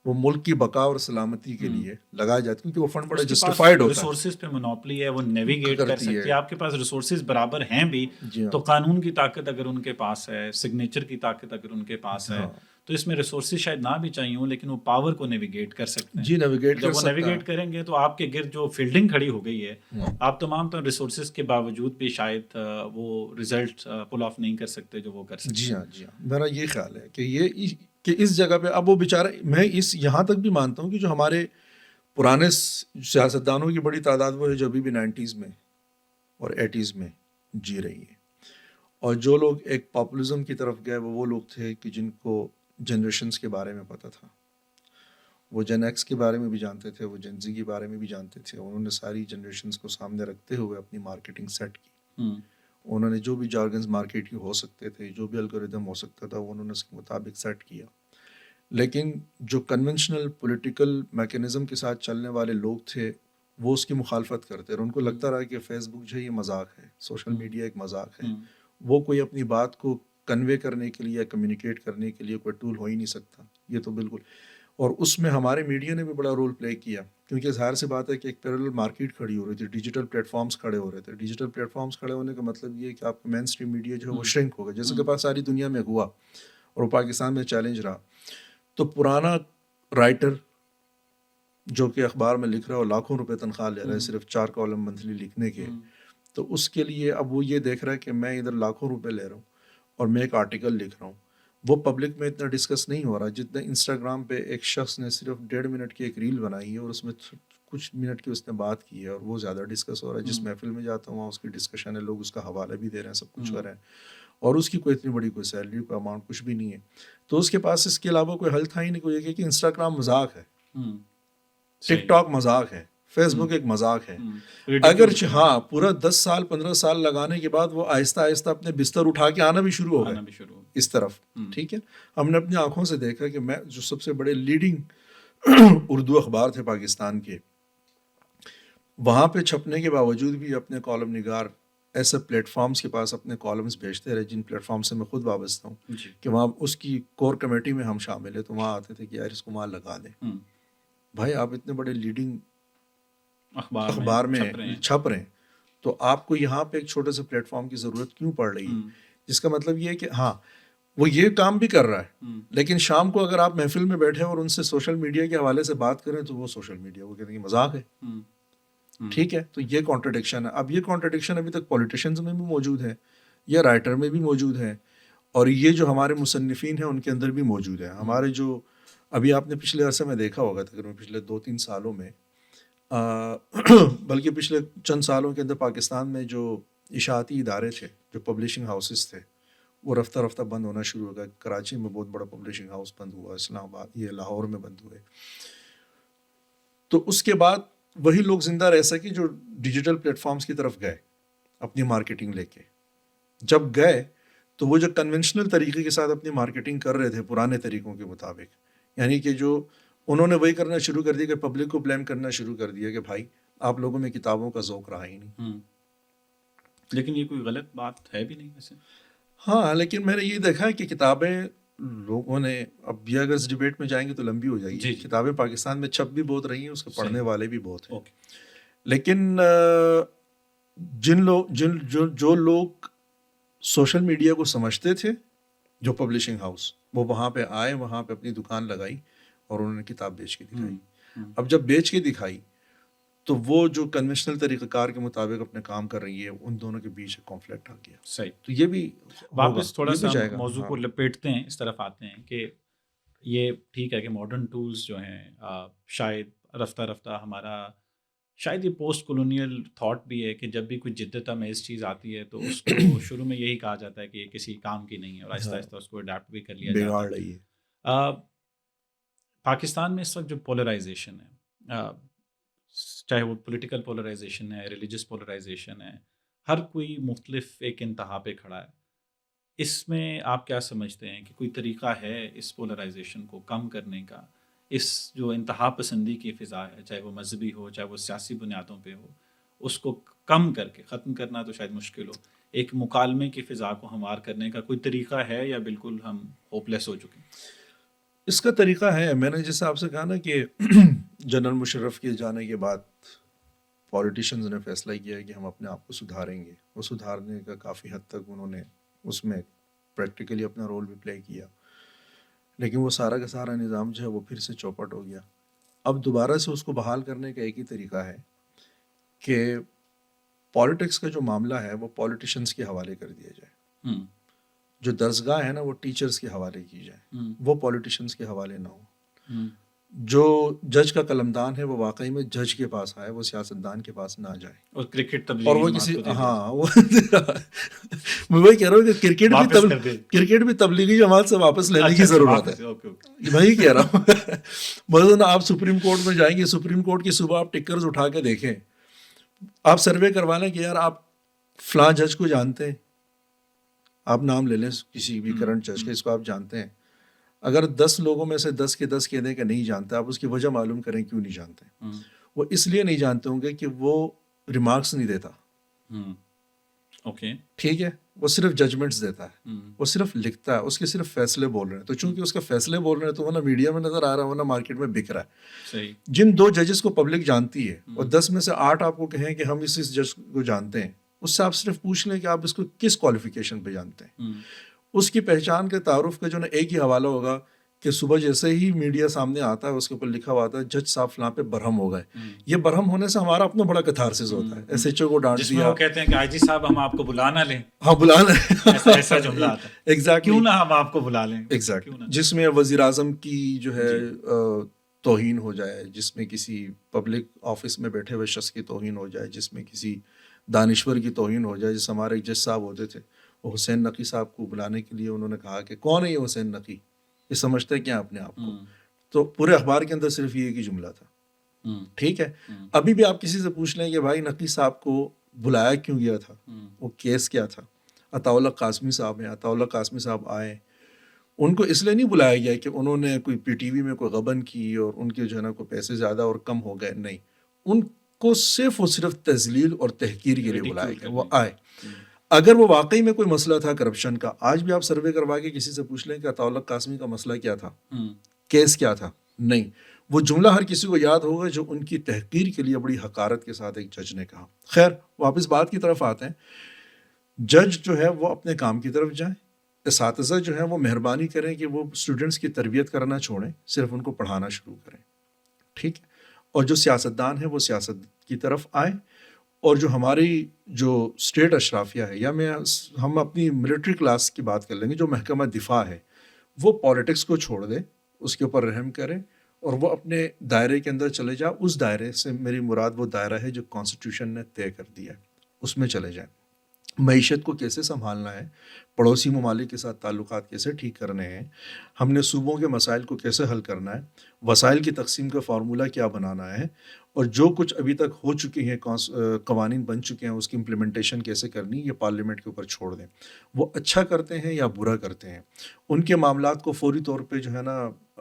وہ ملک کی بقا اور سلامتی کے لیے لگائے جاتے ہیں, کیونکہ وہ فنڈ بڑا جسٹیفائڈ ہوتا ہے. ریسورسز پہ منوپلی ہے, وہ نیویگیٹ کر کرتی سکتی ہے. آپ کے پاس ریسورسز برابر ہیں بھی جی ہاں. تو قانون کی طاقت اگر ان کے پاس ہے, سگنیچر کی طاقت اگر ان کے پاس ہے, تو اس میں ریسورسز شاید نہ بھی چاہیے ہوں لیکن وہ پاور کو نیویگیٹ کر سکتے ہیں. جی نیویگیٹ جب کر وہ سکتا ہے. نیویگیٹ کریں گے تو آپ کے گرد جو فیلڈنگ کھڑی ہو گئی ہے, آپ تمام تو ریسورسز کے باوجود بھی شاید وہ رزلٹ پل آف نہیں کر سکتے جو وہ کر سکتے. جی ہاں, جی ہاں, میرا یہ خیال ہے کہ اس جگہ پہ اب وہ بیچارہ, میں اس یہاں تک بھی مانتا ہوں کہ جو ہمارے پرانے سیاستدانوں کی بڑی تعداد وہ ہے جو ابھی بھی 90s میں اور 80s میں جی رہی ہے, اور جو لوگ ایک پاپولزم کی طرف گئے وہ لوگ تھے کہ جن کو جنریشنز کے بارے میں پتہ تھا, وہ جن ایکس کے بارے میں بھی جانتے تھے, وہ جن زی کے بارے میں بھی جانتے تھے. انہوں نے ساری جنریشنز کو سامنے رکھتے ہوئے اپنی مارکیٹنگ سیٹ کی. انہوں نے جو بھی جارگنز مارکیٹنگ ہو سکتے تھے, جو بھی الگوریدم ہو سکتا تھا, انہوں نے اس کے مطابق سیٹ کیا. لیکن جو کنونشنل پولیٹیکل میکینزم کے ساتھ چلنے والے لوگ تھے وہ اس کی مخالفت کرتے, اور ان کو لگتا رہا کہ فیس بک جو ہے یہ مذاق ہے, سوشل میڈیا ایک مذاق ہے, وہ کوئی اپنی بات کو کنوے کرنے کے لیے, کمیونیکیٹ کرنے کے لیے کوئی ٹول ہو ہی نہیں سکتا. یہ تو بالکل, اور اس میں ہمارے میڈیا نے بھی بڑا رول پلے کیا, کیونکہ ظاہر سی بات ہے کہ ایک پیرلل مارکیٹ کھڑی ہو رہی تھی, ڈیجیٹل پلیٹ فارمز کھڑے ہو رہے تھے. ڈیجیٹل پلیٹ فارمز کھڑے ہونے کا مطلب یہ ہے کہ آپ کا مین اسٹریم میڈیا جو ہے وہ شرنک ہوگا, جیسے کہ ساری دنیا میں ہوا اور وہ پاکستان میں چیلنج رہا. تو پرانا رائٹر جو کہ اخبار میں لکھ رہا ہے اور لاکھوں روپے تنخواہ لے رہا ہے صرف 4 کالم منتھلی لکھنے کے, تو اس کے لیے اب وہ یہ دیکھ رہا ہے کہ میں ادھر لاکھوں روپے لے رہا ہوں اور میں ایک آرٹیکل لکھ رہا ہوں, وہ پبلک میں اتنا ڈسکس نہیں ہو رہا جتنا انسٹاگرام پہ ایک شخص نے صرف 1.5 منٹ کی ایک ریل بنائی ہے اور اس میں کچھ منٹ کی اس نے بات کی ہے, اور وہ زیادہ ڈسکس ہو رہا ہے. جس محفل میں جاتا ہوں وہاں اس کی ڈسکشن ہے, لوگ اس کا حوالہ بھی دے رہے ہیں, سب کچھ کر رہے ہیں, اور اس کی کوئی اتنی بڑی کوئی سیلری کوئی اماؤنٹ کچھ بھی نہیں ہے. تو اس کے پاس اس کے علاوہ کوئی حل تھا ہی نہیں, کوئی یہ کہ انسٹاگرام مذاق ہے, ٹک ٹاک مذاق ہے, فیس بک ایک مذاق ہے. اگرچہ ہاں پورا 10 سال 15 سال لگانے کے بعد وہ آہستہ آہستہ اپنے بستر اٹھا کے آنا بھی شروع ہو گئے اس طرف. ٹھیک ہے, ہم نے اپنی آنکھوں سے دیکھا کہ میں جو سب سے بڑے لیڈنگ اردو اخبار تھے پاکستان کے, وہاں پہ چھپنے کے باوجود بھی اپنے کالم نگار ایسے پلیٹ فارمز کے پاس اپنے کالمز بھیجتے رہے جن پلیٹ فارم سے میں خود وابستہ ہوں, کہ وہاں اس کی کور کمیٹی میں ہم شامل ہیں, تو وہاں آتے تھے کہ یار اس کو وہاں لگا دیں. بھائی آپ اتنے بڑے لیڈنگ اخبار میں چھپ رہے ہیں, تو آپ کو یہاں پہ ایک چھوٹے سے پلیٹ فارم کی ضرورت کیوں پڑ رہی ہے؟ جس کا مطلب یہ ہے کہ ہاں وہ یہ کام بھی کر رہا ہے, لیکن شام کو اگر آپ محفل میں بیٹھے اور ان سے سوشل میڈیا کے حوالے سے بات کریں تو وہ سوشل میڈیا وہ کہتے ہیں کہ مذاق ہے. ٹھیک ہے, تو یہ کانٹرڈکشن ہے. اب یہ کانٹرڈکشن ابھی تک پولیٹیشنز میں بھی موجود ہے, یہ رائٹر میں بھی موجود ہے, اور یہ جو ہمارے مصنفین ہیں ان کے اندر بھی موجود ہے. ہمارے جو ابھی آپ نے پچھلے عرصے میں دیکھا ہوگا تقریباً پچھلے 2-3 سالوں میں, بلکہ پچھلے چند سالوں کے اندر پاکستان میں جو اشاعتی ادارے تھے, جو پبلشنگ ہاؤسز تھے, وہ رفتہ رفتہ بند ہونا شروع ہو گیا. کراچی میں بہت بڑا پبلشنگ ہاؤس بند ہوا, اسلام آباد یہ لاہور میں بند ہوئے. تو اس کے بعد وہی لوگ زندہ رہ سکے جو ڈیجیٹل پلیٹ فارمز کی طرف گئے اپنی مارکیٹنگ لے کے. جب گئے تو وہ جو کنونشنل طریقے کے ساتھ اپنی مارکیٹنگ کر رہے تھے پرانے طریقوں کے مطابق, یعنی کہ جو انہوں نے وہی کرنا شروع کر دیا کہ پبلک کو بلیم کرنا شروع کر دیا کہ بھائی آپ لوگوں میں کتابوں کا ذوق رہا ہی نہیں. لیکن یہ کوئی غلط بات ہے بھی نہیں ویسے. ہاں, لیکن میں نے یہ دیکھا ہے کہ کتابیں لوگوں نے, اب یہ اگر اس ڈیبیٹ میں جائیں گے تو لمبی ہو جائے گی. کتابیں پاکستان میں چھپ بھی بہت رہی ہیں, اس کے پڑھنے والے بھی بہت ہیں. لیکن جو لوگ سوشل میڈیا کو سمجھتے تھے, جو پبلشنگ ہاؤس, وہ وہاں پہ آئے, وہاں پہ اپنی دکان لگائی اور انہوں نے کتاب بیچ کے دکھائی. اب جب بیچ کے دکھائی تو وہ جو کنونشنل طریقہ کار کے مطابق اپنے کام کر رہی ہے, ان دونوں کے بیچ کانفلکٹ آ گیا. صحیح. تو یہ بھی واپس تھوڑا سا موضوع کو لپیٹتے ہیں, اس طرف آتے ہیں کہ یہ ٹھیک ہے کہ ماڈرن ٹولز جو ہیں شاید رفتہ رفتہ ہمارا شاید یہ پوسٹ کولونیل تھاٹ بھی ہے کہ جب بھی کوئی جدت آمیز چیز آتی ہے تو اس کو شروع میں یہی کہا جاتا ہے کہ یہ کسی کام کی نہیں ہے، اور آہستہ ہاں آہستہ اس کو اڈیپٹ بھی کر لیا جاتا بگاڑ ہے۔ رہی ہے. آ، پاکستان میں اس وقت جو پولرائزیشن ہے، چاہے وہ پولیٹیکل پولرائزیشن ہے، ریلیجس پولرائزیشن ہے، ہر کوئی مختلف ایک انتہا پہ کھڑا ہے۔ اس میں آپ کیا سمجھتے ہیں کہ کوئی طریقہ ہے اس پولرائزیشن کو کم کرنے کا، اس جو انتہا پسندی کی فضا ہے، چاہے وہ مذہبی ہو چاہے وہ سیاسی بنیادوں پہ ہو، اس کو کم کر کے ختم کرنا تو شاید مشکل ہو، ایک مکالمے کی فضا کو ہموار کرنے کا کوئی طریقہ ہے یا بالکل ہم ہوپلیس ہو چکے ہیں؟ اس کا طریقہ ہے، میں نے جیسے آپ سے کہا نا کہ جنرل مشرف کے جانے کے بعد پولیٹیشنز نے فیصلہ کیا کہ ہم اپنے آپ کو سدھاریں گے. وہ سدھارنے کا کافی حد تک انہوں نے اس میں پریکٹیکلی اپنا رول بھی پلے کیا، لیکن وہ سارا کا سارا نظام جو ہے وہ پھر سے چوپٹ ہو گیا. اب دوبارہ سے اس کو بحال کرنے کا ایک ہی طریقہ ہے کہ پالیٹکس کا جو معاملہ ہے وہ پولیٹیشنز کے حوالے کر دیا جائے. ہم، جو درسگاہ ہے نا وہ ٹیچرز کے حوالے کی جائے، ہم، وہ پولیٹیشنز کے حوالے نہ ہو. ہم، جو جج کا قلمدان ہے وہ واقعی میں جج کے پاس آئے، وہ سیاستدان کے پاس نہ جائے. اور کرکٹ اور تبلیغی وہ جماعت کسی کو دے دیا ہاں وہ میں وہی کہہ رہا ہوں کہ واپس کر دے. کرکٹ بھی تبلیغی جماعت سے واپس لینے کی اچھا ضرورت ہے. واپس، اوکے اوکے. وہی کہہ رہا ہوں. مثلاً آپ سپریم کورٹ میں جائیں گے، سپریم کورٹ کی صبح آپ ٹکرز اٹھا کے دیکھیں، آپ سروے کروا لیں کہ یار آپ فلاں جج کو جانتے ہیں، آپ نام لے لیں کسی بھی کرنٹ جج کے، اس کو آپ جانتے ہیں. اگر 10 لوگوں میں سے 10 کے 10 کہہ دیں کہ نہیں جانتے، آپ اس کی وجہ معلوم کریں کیوں نہیں جانتے. وہ اس لیے نہیں جانتے ہوں گے کہ وہ ریمارکس نہیں دیتا، اوکے. ٹھیک ہے، وہ صرف ججمنٹس دیتا ہے، وہ صرف لکھتا ہے، اس کے صرف فیصلے بول رہے ہیں. تو چونکہ اس کے فیصلے بول رہے ہیں تو وہ نہ میڈیا میں نظر آ رہا ہے، وہ نہ مارکیٹ میں بک رہا ہے. صحیح. جن 2 ججز کو پبلک جانتی ہے اور 10 میں سے 8 آپ کو کہیں کہ ہم اس جج کو جانتے ہیں، اس سے آپ صرف پوچھ لیں کہ آپ اس کو کس کوالیفیکیشن پہ جانتے ہیں. اس کی پہچان کے تعارف کا جو نا ایک ہی حوالہ ہوگا کہ صبح جیسے ہی میڈیا سامنے آتا ہے اس کے اوپر لکھا ہوا آتا ہے جج صاحب فلاں پہ برہم ہو گئے. یہ برہم ہونے سے ہمارا اپنا بڑا کتھارسس ہوتا ہے. ایس ایچ او کو ڈانٹ جس میں دیا، وہ کہتے ہیں کہ آئی جی صاحب ہم آپ کو بلا نہ لیں، ہاں بلانا ایسا جملہ آتا ہے. ایگزیکٹلی کیوں نہ ہم آپ کو بلا لیں، ایگزیکٹلی، جس میں وزیر اعظم کی جو ہے توہین ہو جائے، جس میں کسی پبلک آفس میں بیٹھے ہوئے شخص کی توہین ہو جائے، جس میں کسی دانشور کی توہین ہو جائے. جس ہمارے ایک جج صاحب ہوتے تھے، وہ حسین نقی صاحب کو بلانے کے لیے انہوں نے کہا کہ کون ہے یہ حسین نقی، یہ سمجھتے کیا اپنے آپ کو. تو پورے اخبار کے اندر صرف یہ ایک ہی جملہ تھا. ٹھیک ہے، ابھی بھی آپ کسی سے پوچھ لیں کہ بھائی نقی صاحب کو بلایا کیوں گیا تھا، وہ کیس کیا تھا. عطاء اللہ قاسمی صاحب ہیں، عطاء اللہ قاسمی صاحب آئے، ان کو اس لیے نہیں بلایا گیا کہ انہوں نے کوئی پی ٹی وی میں کوئی غبن کی اور ان کے جو ہے نا کوئی پیسے زیادہ اور کم ہو گئے. نہیں، ان کو صرف اور صرف تذلیل اور تحقیر کے لیے بلایا گیا. وہ آئے، اگر وہ واقعی میں کوئی مسئلہ تھا کرپشن کا، آج بھی آپ سروے کروا کے کسی سے پوچھ لیں کہ عطاء اللہ قاسمی کا مسئلہ کیا تھا، کیس کیا تھا، نہیں. وہ جملہ ہر کسی کو یاد ہوگا جو ان کی تحقیر کے لیے بڑی حقارت کے ساتھ ایک جج نے کہا. خیر، واپس بات کی طرف آتے ہیں. جج جو ہے وہ اپنے کام کی طرف جائیں، اساتذہ جو ہیں وہ مہربانی کریں کہ وہ اسٹوڈنٹس کی تربیت کرنا چھوڑیں، صرف ان کو پڑھانا شروع کریں. ٹھیک ہے، اور جو سیاستدان ہیں وہ سیاست کی طرف آئیں. اور جو ہماری جو اسٹیٹ اشرافیہ ہے، یا ہم اپنی ملٹری کلاس کی بات کر لیں گے، جو محکمہ دفاع ہے، وہ پالیٹکس کو چھوڑ دیں، اس کے اوپر رحم کریں اور وہ اپنے دائرے کے اندر چلے جائیں. اس دائرے سے میری مراد وہ دائرہ ہے جو کانسٹیٹیوشن نے طے کر دیا ہے، اس میں چلے جائیں. معیشت کو کیسے سنبھالنا ہے، پڑوسی ممالک کے ساتھ تعلقات کیسے ٹھیک کرنے ہیں، ہم نے صوبوں کے مسائل کو کیسے حل کرنا ہے، وسائل کی تقسیم کا فارمولہ کیا بنانا ہے، اور جو کچھ ابھی تک ہو چکے ہیں قوانین بن چکے ہیں اس کی امپلیمنٹیشن کیسے کرنی، یہ پارلیمنٹ کے اوپر چھوڑ دیں. وہ اچھا کرتے ہیں یا برا کرتے ہیں، ان کے معاملات کو فوری طور پہ جو ہے نا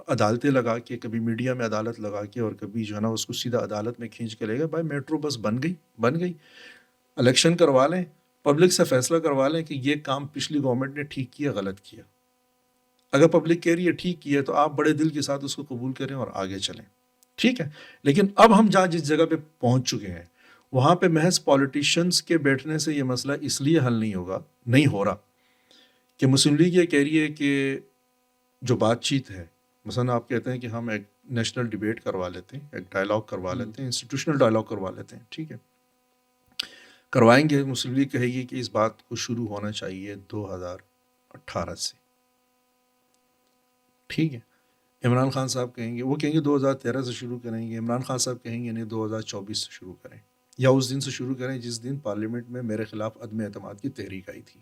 عدالتیں لگا کے، کبھی میڈیا میں عدالت لگا کے اور کبھی جو ہے نا اس کو سیدھا عدالت میں کھینچ کے لے گئے. بھائی میٹرو بس بن گئی، الیکشن کروا لیں، پبلک سے فیصلہ کروا لیں کہ یہ کام پچھلی گورنمنٹ نے ٹھیک کیا غلط کیا. اگر پبلک کہہ رہی ہے ٹھیک کیا ہے تو آپ بڑے دل کے ساتھ اس کو قبول کریں اور آگے چلیں. ٹھیک ہے، لیکن اب ہم جس جگہ پہ پہنچ چکے ہیں وہاں پہ محض پولیٹیشنز کے بیٹھنے سے یہ مسئلہ اس لیے حل نہیں ہو رہا کہ مسلم لیگ یہ کہہ رہی ہے کہ جو بات چیت ہے، مثلا آپ کہتے ہیں کہ ہم ایک نیشنل ڈیبیٹ کروا لیتے ہیں، ایک ڈائلاگ کروا لیتے ہیں، انسٹیٹیوشنل ڈائلاگ کروا لیتے ہیں. ٹھیک ہے، کروائیں گے. مسلم لیگ کہے گی کہ اس بات کو شروع ہونا چاہیے 2018 سے. ٹھیک ہے، عمران خان صاحب کہیں گے، وہ کہیں گے 2013 سے شروع کریں گے، عمران خان صاحب کہیں گے نہیں 2024 سے شروع کریں، یا اس دن سے شروع کریں جس دن پارلیمنٹ میں میرے خلاف عدم اعتماد کی تحریک آئی تھی.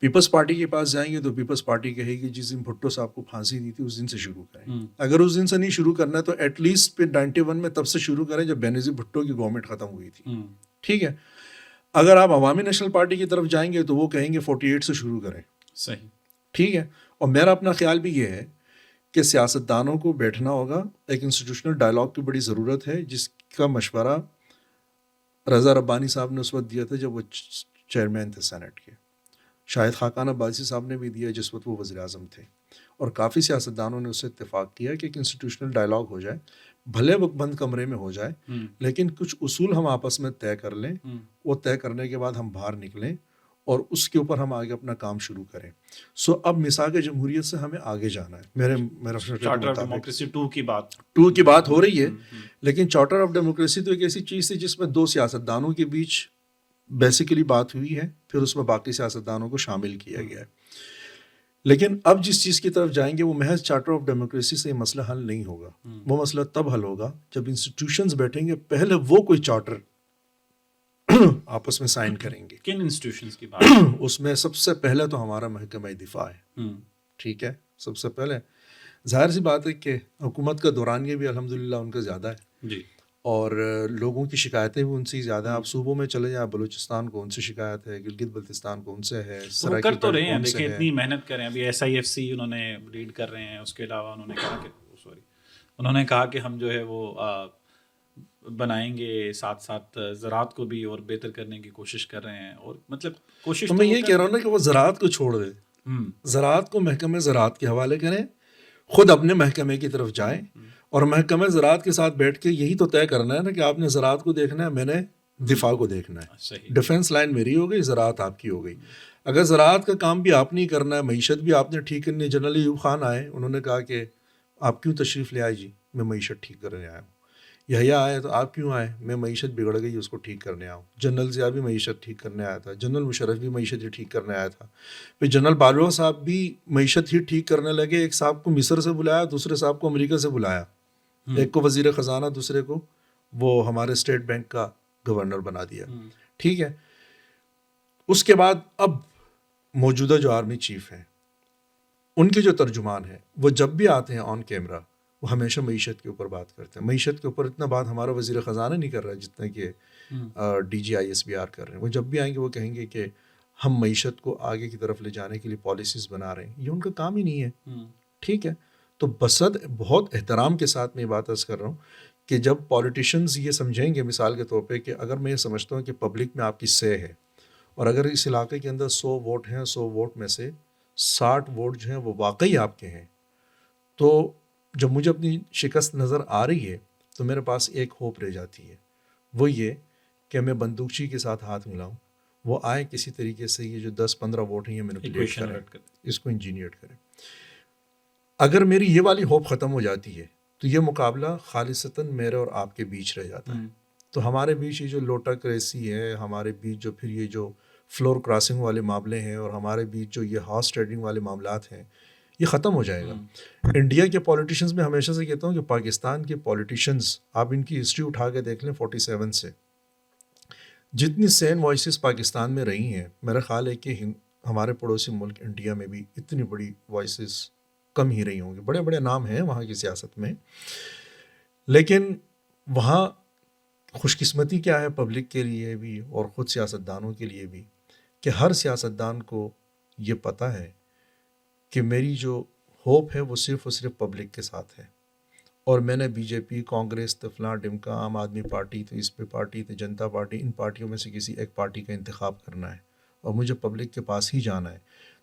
پیپلز پارٹی کے پاس جائیں گے تو پیپلز پارٹی کہے گی جس دن بھٹو صاحب کو پھانسی دی تھی اس دن سے شروع کریں. اگر اس دن سے نہیں شروع کرنا ہے تو ایٹ لیسٹ پھر 91 میں تب سے شروع کریں جب بینظیر بھٹو کی گورنمنٹ ختم ہوئی تھی. ٹھیک ہے. اگر آپ عوامی نیشنل پارٹی کی طرف جائیں گے تو وہ کہیں گے 48 سے شروع کریں. صحیح. ٹھیک ہے. اور میرا اپنا خیال بھی یہ ہے کہ سیاستدانوں کو بیٹھنا ہوگا، ایک انسٹیٹیوشنل ڈائلاگ کی بڑی ضرورت ہے جس کا مشورہ رضا ربانی صاحب نے اس وقت دیا تھا جب وہ چیئرمین تھے سینٹ کے، شاہد خاقان عباسی صاحب نے بھی دیا جس وقت وہ وزیر اعظم تھے، اور کافی سیاستدانوں نے اس سے اتفاق کیا کہ ایک انسٹیٹیوشنل ڈائلاگ ہو جائے، بھلے وہ بند کمرے میں ہو جائے لیکن کچھ اصول ہم آپس میں طے کر لیں، وہ طے کرنے کے بعد ہم باہر نکلیں اور اس کے اوپر ہم آگے اپنا کام شروع کریں. سو اب میثاق جمہوریت سے ہمیں آگے جانا ہے. میرا چارٹر آف ڈیموکریسی 2 کی بات ہو رہی ہے، لیکن چارٹر آف ڈیموکریسی تو ایک ایسی چیز تھی جس میں 2 سیاستدانوں کے بیچ بیسیکلی بات ہوئی ہے، پھر اس میں باقی سیاستدانوں کو شامل کیا گیا ہے. لیکن اب جس چیز کی طرف جائیں گے وہ محض چارٹر آف ڈیموکریسی سے یہ مسئلہ حل نہیں ہوگا. وہ مسئلہ تب حل ہوگا جب انسٹیٹیوشنز بیٹھیں گے، پہلے وہ کوئی چارٹر آپس میں سائن کریں گے. کن انسٹیٹیوشنز کی بات؟ اس میں سب سے پہلے تو ہمارا محکمہ دفاع ہے. ٹھیک ہے. سب سے پہلے ظاہر سی بات ہے کہ حکومت کا دورانیہ بھی الحمدللہ ان کا زیادہ ہے جی، اور لوگوں کی شکایتیں بھی ان سے زیادہ ہیں. آپ صوبوں میں چلے جائیں، بلوچستان کو ان سے شکایت ہے، گلگت بلتستان کو ان سے ہے، وہ کر تو رہے ہیں. دیکھیں اتنی محنت کر رہے ہیں، ابھی SIFC انہوں نے لیڈ کر رہے ہیں. اس کے علاوہ انہوں نے کہا کہ ہم جو ہے وہ بنائیں گے، ساتھ ساتھ زراعت کو بھی اور بہتر کرنے کی کوشش کر رہے ہیں. اور مطلب کوشش تو میں یہ کہہ رہا ہوں نا کہ وہ زراعت کو چھوڑ دے، زراعت کو محکمہ زراعت کے حوالے کریں، خود اپنے محکمے کی طرف جائیں اور محکمہ زراعت کے ساتھ بیٹھ کے یہی تو طے کرنا ہے نا کہ آپ نے زراعت کو دیکھنا ہے، میں نے دفاع کو دیکھنا ہے. ڈیفنس لائن میری ہو گئی، زراعت آپ کی ہو گئی. اگر زراعت کا کام بھی آپ نہیں کرنا ہے، معیشت بھی آپ نے ٹھیک کرنی ہے. جنرل ایوب خان آئے، انہوں نے کہا کہ آپ کیوں تشریف لے آئے؟ جی میں معیشت ٹھیک کرنے آیا ہوں. یحییٰ آئے تو آپ کیوں آئے؟ میں معیشت بگڑ گئی اس کو ٹھیک کرنے آؤں. جنرل ضیاء بھی معیشت ٹھیک کرنے آیا تھا، جنرل مشرف بھی معیشت ہی ٹھیک کرنے آیا تھا. پھر جنرل باجوہ صاحب بھی معیشت ہی ٹھیک کرنے لگے. ایک صاحب کو مصر سے بلایا، دوسرے صاحب کو امریکہ سے بلایا، ایک کو وزیر خزانہ، دوسرے کو وہ ہمارے اسٹیٹ بینک کا گورنر بنا دیا. ٹھیک ہے. اس کے بعد اب موجودہ جو آرمی چیف ہیں ان کے جو ترجمان ہیں وہ جب بھی آتے ہیں آن کیمرہ وہ ہمیشہ معیشت کے اوپر بات کرتے ہیں. معیشت کے اوپر اتنا بات ہمارا وزیر خزانہ نہیں کر رہا ہے جتنا کہ DG ISBR کر رہے ہیں. وہ جب بھی آئیں گے وہ کہیں گے کہ ہم معیشت کو آگے کی طرف لے جانے کے لیے پالیسیز بنا رہے ہیں. یہ ان کا کام ہی نہیں ہے. ٹھیک ہے. تو بصد بہت احترام کے ساتھ میں یہ بات عرض کر رہا ہوں کہ جب پولیٹیشنز یہ سمجھیں گے مثال کے طور پہ کہ اگر میں یہ سمجھتا ہوں کہ پبلک میں آپ کی سے ہے اور اگر اس علاقے کے اندر 100 ووٹ ہیں، 100 ووٹ میں سے 60 ووٹ جو ہیں وہ واقعی آپ کے ہیں، تو جب مجھے اپنی شکست نظر آ رہی ہے تو میرے پاس ایک ہوپ رہ جاتی ہے، وہ یہ کہ میں بندوقچی کے ساتھ ہاتھ ملاؤں، وہ آئے کسی طریقے سے یہ جو 10-15 ووٹ ہیں یہ مینیپولیٹ کریں، اس کو انجینئر کریں. اگر میری یہ والی ہوپ ختم ہو جاتی ہے تو یہ مقابلہ خالصتاً میرے اور آپ کے بیچ رہ جاتا ہے. تو ہمارے بیچ یہ جو لوٹا کریسی ہے، ہمارے بیچ جو پھر یہ جو فلور کراسنگ والے معاملے ہیں اور ہمارے بیچ جو یہ ہارس ٹریڈنگ والے معاملات ہیں یہ ختم ہو جائے گا. انڈیا کے پولیٹیشنز میں ہمیشہ سے کہتا ہوں کہ پاکستان کے پولیٹیشنز آپ ان کی ہسٹری اٹھا کے دیکھ لیں 47 سے جتنی سین وائسز پاکستان میں رہی ہیں، میرا خیال ہے کہ ہمارے پڑوسی ملک انڈیا میں بھی اتنی بڑی وائسز کم ہی رہی ہوں گی. بڑے بڑے نام ہیں وہاں کی سیاست میں، لیکن وہاں خوش قسمتی کیا ہے پبلک کے لیے بھی اور خود سیاستدانوں کے لیے بھی کہ ہر سیاستدان کو یہ پتہ ہے کہ میری جو ہوپ ہے وہ صرف اور صرف پبلک کے ساتھ ہے، اور میں نے BJP، کانگریس، تو فلاں ڈمکا، عام آدمی پارٹی، تو اس پہ پارٹی، تو جنتا پارٹی، ان پارٹیوں میں سے کسی ایک پارٹی کا انتخاب کرنا ہے اور مجھے پبلک کے پاس ہی جانا ہے.